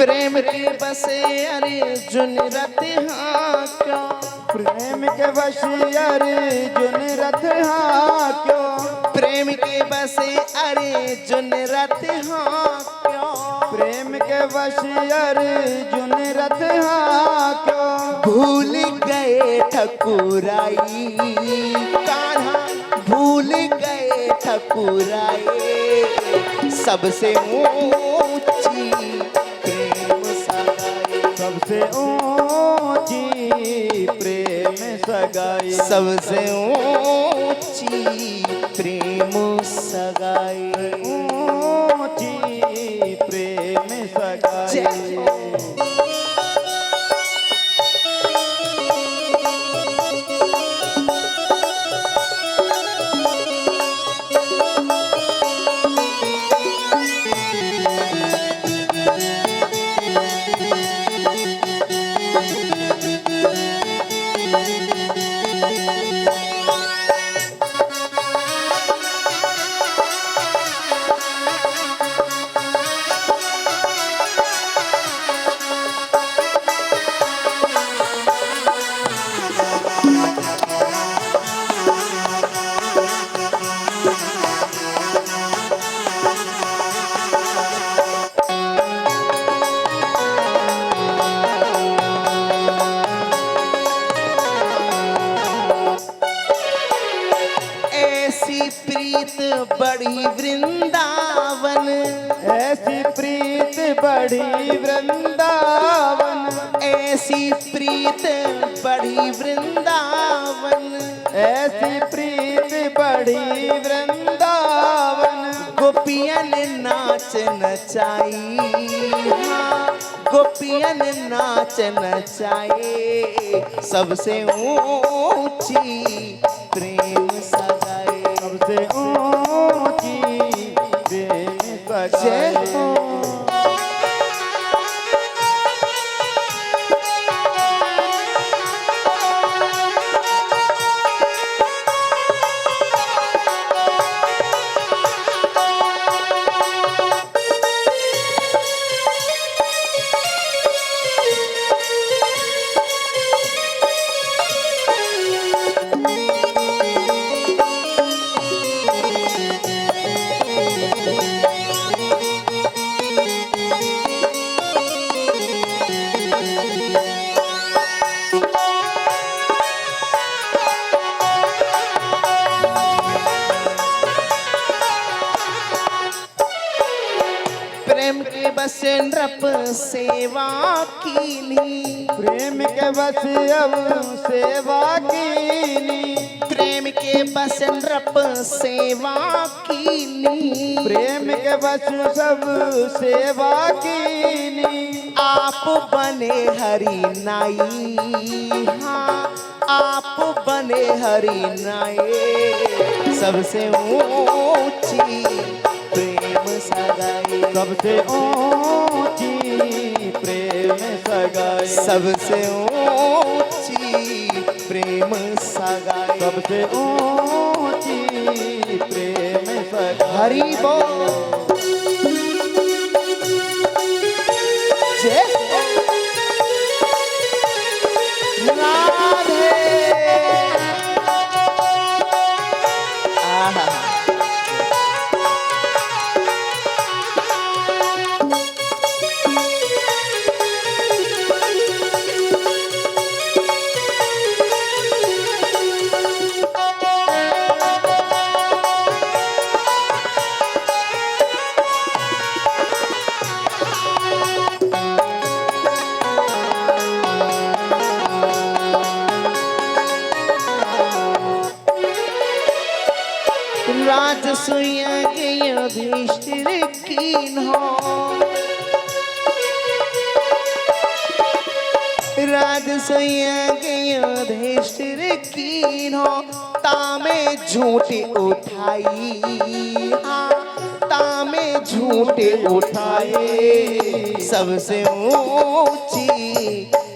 प्रेम के बसे अर्जुन रथ हाँ क्यों, प्रेम के वशी अर्जुन रथ हाँ क्यों। प्रेम के बसे अर्जुन रथ हाँ क्यों, प्रेम के वशी अर्जुन रथ हाँ क्यों। भूल गए ठकुराई कान्हा, भूल गए ठकुराई, सबसे ऊंची प्रेम सगाई। सबसे ऊंची प्रेम सगाई। सबसे ऊंची प्रेम सगाई। ऊंची प्रेम सगाई। बढ़ी वृंदावन, ऐसी प्रीत बढ़ी वृंदावन। ऐसी प्रीत बढ़ी वृंदावन, ऐसी प्रीत बढ़ी वृंदावन। गोपियन नाच नचाई, हाँ गोपियन नाच नचाए, सबसे ऊंची प्रेम सगाई। सबसे ऊंची प्रेम सगाई। बस नृप सेवा कीनी, प्रेम के बस अब सेवा कीनी, प्रेम के बस नृप सेवा कीनी, प्रेम के बस सब सेवा कीनी। आप बने हरि नाई, हाँ आप बने हरि नाई, सबसे ऊंची प्रेम सगाई, सबसे ऊंची प्रेम सगाई, सबसे ऊंची प्रेम सगाई, सबसे ऊंची प्रेम सगाई। हरि बोल जय राधे। आहा राजसूय के युधिष्ठिर कीन्हो, राजसूय के युधिष्ठिर कीन्हो, तामे झूठ उठाई, हाँ तामे झूठ उठाए, सबसे ऊंची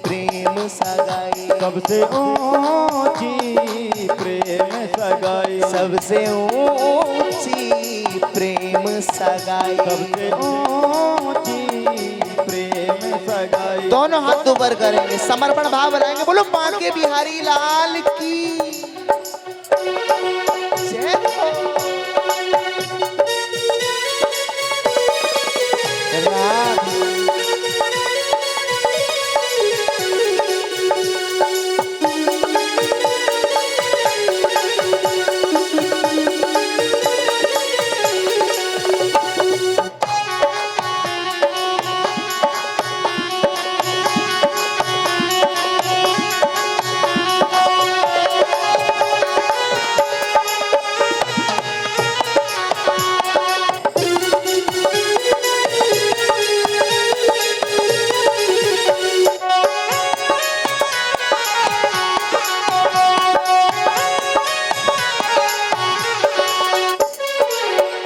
प्रेम सगाई, सबसे ऊंची प्रेम सगाई, सबसे ऊंची प्रेम सगाई, सबसे ऊंची प्रेम सगाई। दोनों हाथ ऊपर करेंगे, समर्पण भाव बनाएंगे, बोलो बांके बिहारी लाल की जय हो। राधे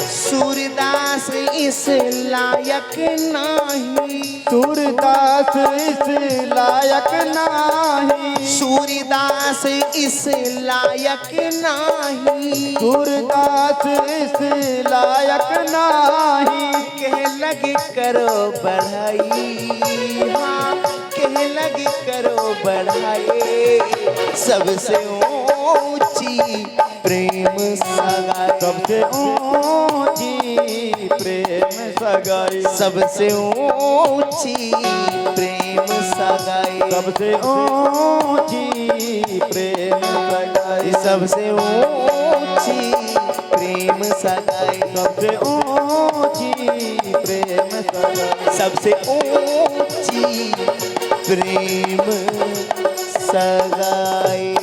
सूरदास इस लायक नहीं, सूरदास इस लायक नाही, सूरदास इस लायक नहीं, सूरदास इस लायक नाही। कह लगे करो बढ़ाई, हाँ कह लगे करो बढ़ाई, सबसे ऊंची प्रेम सगाई, सबसे ऊंची प्रेम सगाई, सबसे ऊंची प्रेम सगाई, सबसे ऊंची प्रेम सगाई, सबसे ऊंची प्रेम सगाई, सबसे ऊंची प्रेम सगाई, सबसे ऊंची प्रेम सगाई।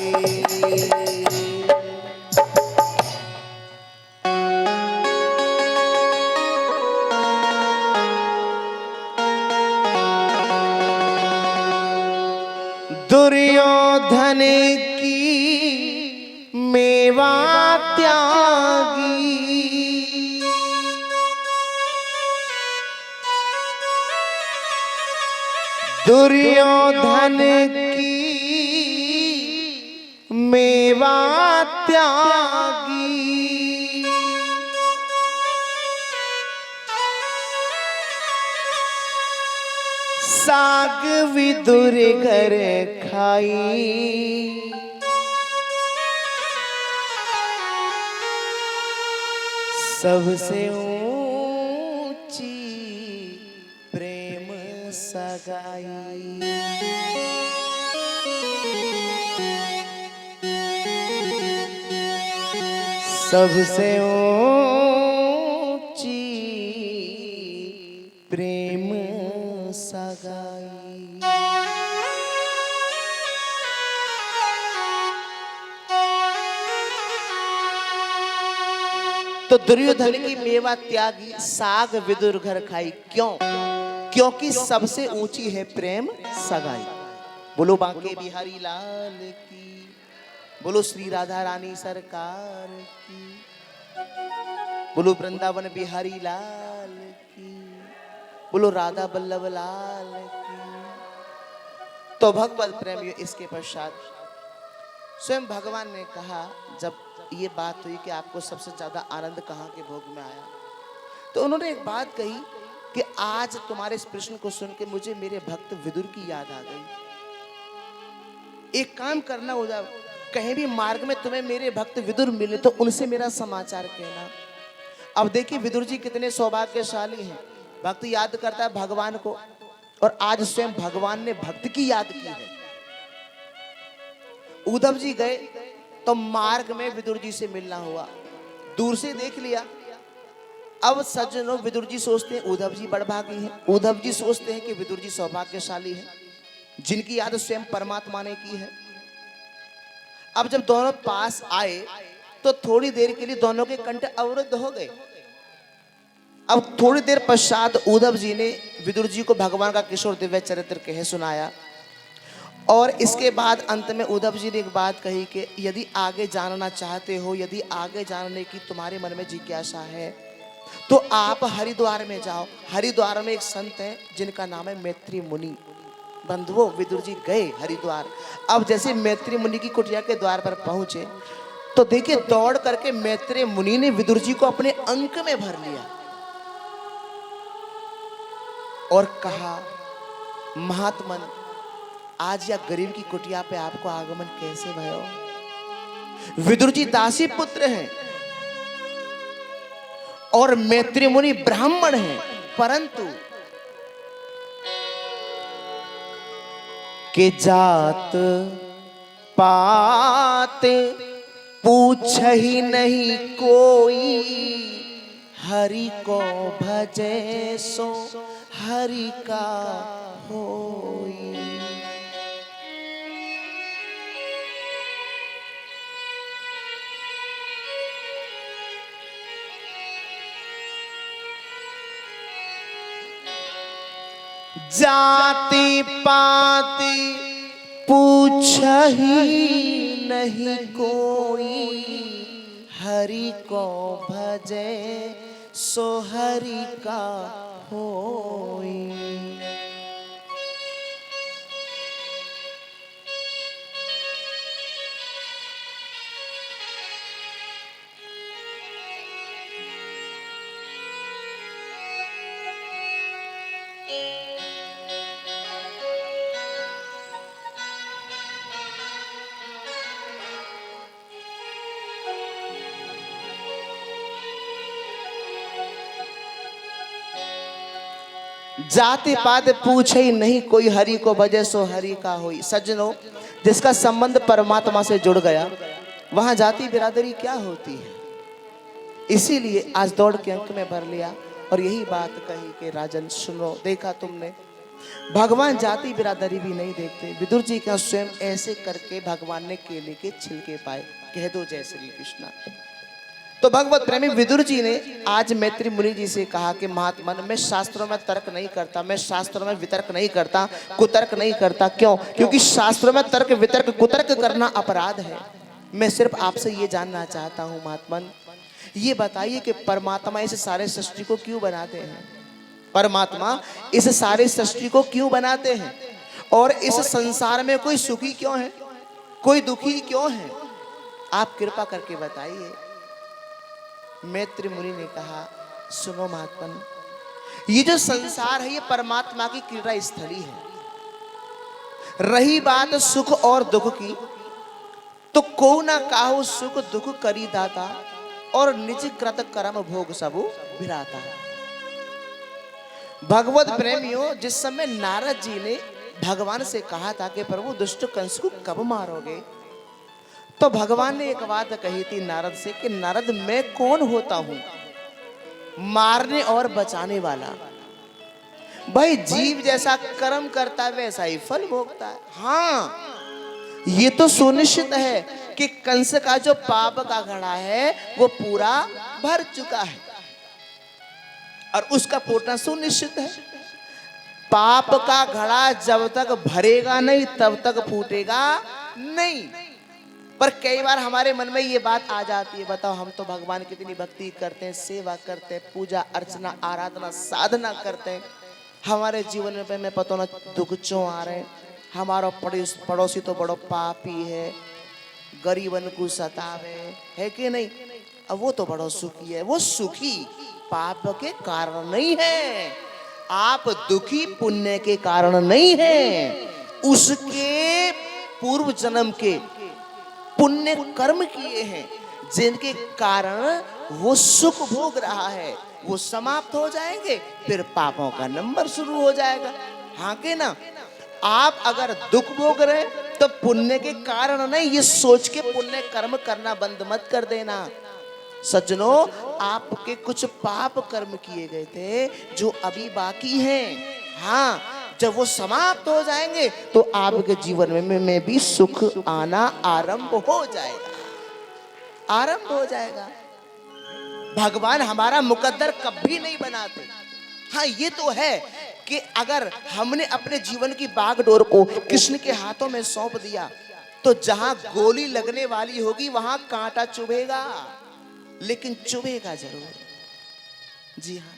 दुर्योधन की मेवा त्यागी, दुर्योधन की मेवा त्यागी, साग विदुर घर खाई, सबसे ऊंची प्रेम सगाई, सबसे ऊंची प्रेम तो दुर्योधन की मेवा त्यागी, साग विदुर घर खाई। क्यों? क्योंकि सबसे ऊंची है प्रेम सगाई। बोलो बांके बिहारी लाल की, बोलो श्री राधा रानी सरकार की, बोलो वृंदावन बिहारी लाल की, बोलो राधा बल्लभ लाल की। तो भगवत प्रेमियों, इसके पश्चात स्वयं भगवान ने कहा, जब ये बात हुई कि आपको सबसे ज्यादा आनंद कहाँ के भोग में आया, तो उन्होंने एक बात कही कि आज तुम्हारे इस प्रश्न को सुन के मुझे मेरे भक्त विदुर की याद आ गई। एक काम करना होगा, कहीं भी मार्ग में तुम्हें मेरे भक्त विदुर मिले तो उनसे मेरा समाचार कहना। अब देखिए विदुर जी कितने सौभाग्यशाली हैं। भक्त याद करता है भगवान को, और आज स्वयं भगवान ने भक्त की याद की है। उद्धव जी गए तो मार्ग में विदुर जी से मिलना हुआ, दूर से देख लिया। अब सज्जनों, विदुर जी सोचते हैं उद्धव जी बड़भागी हैं, उद्धव जी सोचते हैं कि विदुर जी सौभाग्यशाली हैं, जिनकी याद स्वयं परमात्मा ने की है। अब जब दोनों पास आए तो थोड़ी देर के लिए दोनों के कंठ अवरुद्ध हो गए। अब थोड़ी देर पश्चात उद्धव जी ने विदुर जी को भगवान का किशोर दिव्य चरित्र कह सुनाया, और इसके बाद अंत में उद्धव जी ने एक बात कही कि यदि आगे जानना चाहते हो, यदि आगे जानने की तुम्हारे मन में जिज्ञासा है, तो आप हरिद्वार में जाओ। हरिद्वार में एक संत है जिनका नाम है मैत्री मुनि। बंधुओं, विदुर जी गए हरिद्वार। अब जैसे मैत्री मुनि की कुटिया के द्वार पर पहुंचे तो देखिए दौड़ करके मैत्री मुनि ने विदुर जी को अपने अंक में भर लिया और कहा, महात्मन, आज या गरीब की कुटिया पे आपको आगमन कैसे भयो? विदुर जी दासी पुत्र हैं और मैत्री मुनि ब्राह्मण हैं, परंतु के जात पात पूछ ही नहीं कोई, हरि को भजे सो हरि का होई। जाति पाति पूछ ही नहीं कोई, हरि को भजे सो हरि का होई। जाति पात पूछे ही नहीं कोई, हरि को भजे सो हरि का होई। सज्जनों, जिसका संबंध परमात्मा से जुड़ गया वहां जाति बिरादरी क्या होती है। इसीलिए आज दौड़ के अंक में भर लिया और यही बात कही कि राजन सुनो, देखा तुमने, भगवान जाति बिरादरी भी नहीं देखते। विदुर जी का स्वयं ऐसे करके भगवान ने केले के छिलके पाए। कह दो जय श्री कृष्ण। तो भगवत प्रेमी विदुर जी ने आज मैत्री मुनि जी से कहा कि महात्मन, मैं शास्त्रों में तर्क नहीं करता, मैं शास्त्रों में वितर्क नहीं करता, कुतर्क नहीं करता। क्यों? क्योंकि शास्त्रों में तर्क वितर्क कुतर्क करना अपराध है। मैं सिर्फ आपसे ये जानना चाहता हूँ महात्मन, ये बताइए कि परमात्मा इस सारे सृष्टि को क्यों बनाते हैं? परमात्मा इस सारे सृष्टि को क्यों बनाते हैं? और इस संसार में कोई सुखी क्यों है, कोई दुखी क्यों है? आप कृपा करके बताइए। मैत्री मुनि ने कहा, सुनो महात्मन, ये जो संसार है ये परमात्मा की क्रीड़ा स्थली है। रही बात सुख और दुख की, तो को ना काहू सुख दुख करी दाता, और निज कृत कर्म भोग सबु विराता। भगवत प्रेमियों, जिस समय नारद जी ने भगवान से कहा था कि प्रभु दुष्ट कंस को कब मारोगे, तो भगवान ने एक बात कही थी नारद से कि नारद, मैं कौन होता हूं मारने और बचाने वाला? भाई जीव जैसा कर्म करता है वैसा ही फल भोगता है। हाँ, ये तो सुनिश्चित है कि कंस का जो पाप का घड़ा है वो पूरा भर चुका है और उसका फूटना सुनिश्चित है। पाप का घड़ा जब तक भरेगा नहीं तब तक फूटेगा नहीं। पर कई बार हमारे मन में ये बात आ जाती है, बताओ हम तो भगवान की इतनी भक्ति करते हैं, सेवा करते हैं, पूजा अर्चना आराधना साधना करते हैं, हमारे जीवन में पता ना दुख क्यों आ रहे हैं। हमारा पड़ोसी तो बड़ो पापी है, गरीबन को सतावे है कि नहीं, अब वो तो बड़ो सुखी है। वो सुखी पाप के कारण नहीं है, आप दुखी पुण्य के कारण नहीं है, उसके पूर्व जन्म के पुण्य कर्म किए हैं जिनके कारण वो सुख भोग रहा है, वो समाप्त हो जाएंगे, फिर पापों का नंबर शुरू हो जाएगा। हाँ के ना, आप अगर दुख भोग रहे तो पुण्य के कारण नहीं, ये सोच के पुण्य कर्म करना बंद मत कर देना। सज्जनों, आपके कुछ पाप कर्म किए गए थे जो अभी बाकी हैं। हाँ, जब वो समाप्त हो जाएंगे तो आपके जीवन में भी सुख आना आरंभ हो जाएगा, आरंभ हो जाएगा। भगवान हमारा मुकद्दर कभी नहीं बनाते। हाँ, ये तो है कि अगर हमने अपने जीवन की बागडोर को कृष्ण के हाथों में सौंप दिया तो जहां गोली लगने वाली होगी वहां कांटा चुभेगा, लेकिन चुभेगा जरूर। जी हाँ,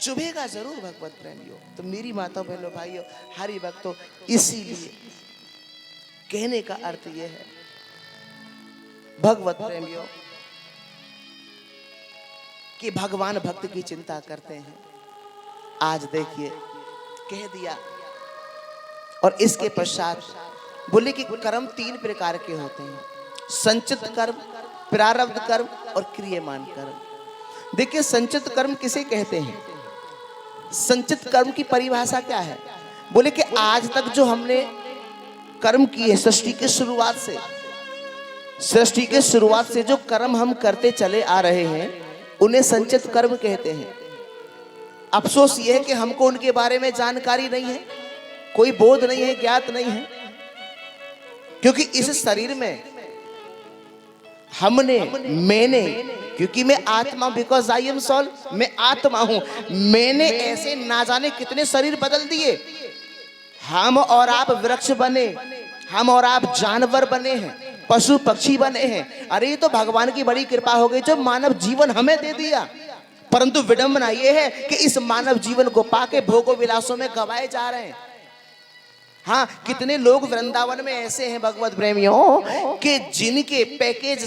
चुभेगा जरूर भगवत प्रेमियों। तो मेरी माता बहनों भाइयों, हरि भक्तों, इसीलिए कहने का अर्थ यह है भगवत प्रेमियों कि भगवान भक्त की चिंता करते हैं। आज देखिए कह दिया, और इसके पश्चात बोले कि कर्म 3 प्रकार के होते हैं, संचित कर्म, प्रारब्ध कर्म और क्रियमान कर्म। देखिए संचित कर्म किसे कहते हैं? संचित कर्म की परिभाषा क्या है? बोले कि आज तक जो हमने कर्म किए सृष्टि की शुरुआत से जो कर्म हम करते चले आ रहे हैं उन्हें संचित कर्म कहते हैं। अफसोस यह है कि हमको उनके बारे में जानकारी नहीं है, कोई बोध नहीं है, ज्ञात नहीं है, क्योंकि इस शरीर में मैंने क्योंकि मैं आत्मा, बिकॉज आई एम सोल, मैं आत्मा हूं, मैंने ऐसे ना जाने कितने शरीर बदल दिए। हम और आप वृक्ष बने, हम और आप जानवर बने हैं, पशु पक्षी बने हैं। अरे ये तो भगवान की बड़ी कृपा हो गई जो मानव जीवन हमें दे दिया। परंतु विडंबना यह है कि इस मानव जीवन को पाके भोगों विलासों में गवाए जा रहे हैं। हाँ, कितने लोग वृंदावन में ऐसे हैं भगवत प्रेमियों कि जिनके पैकेज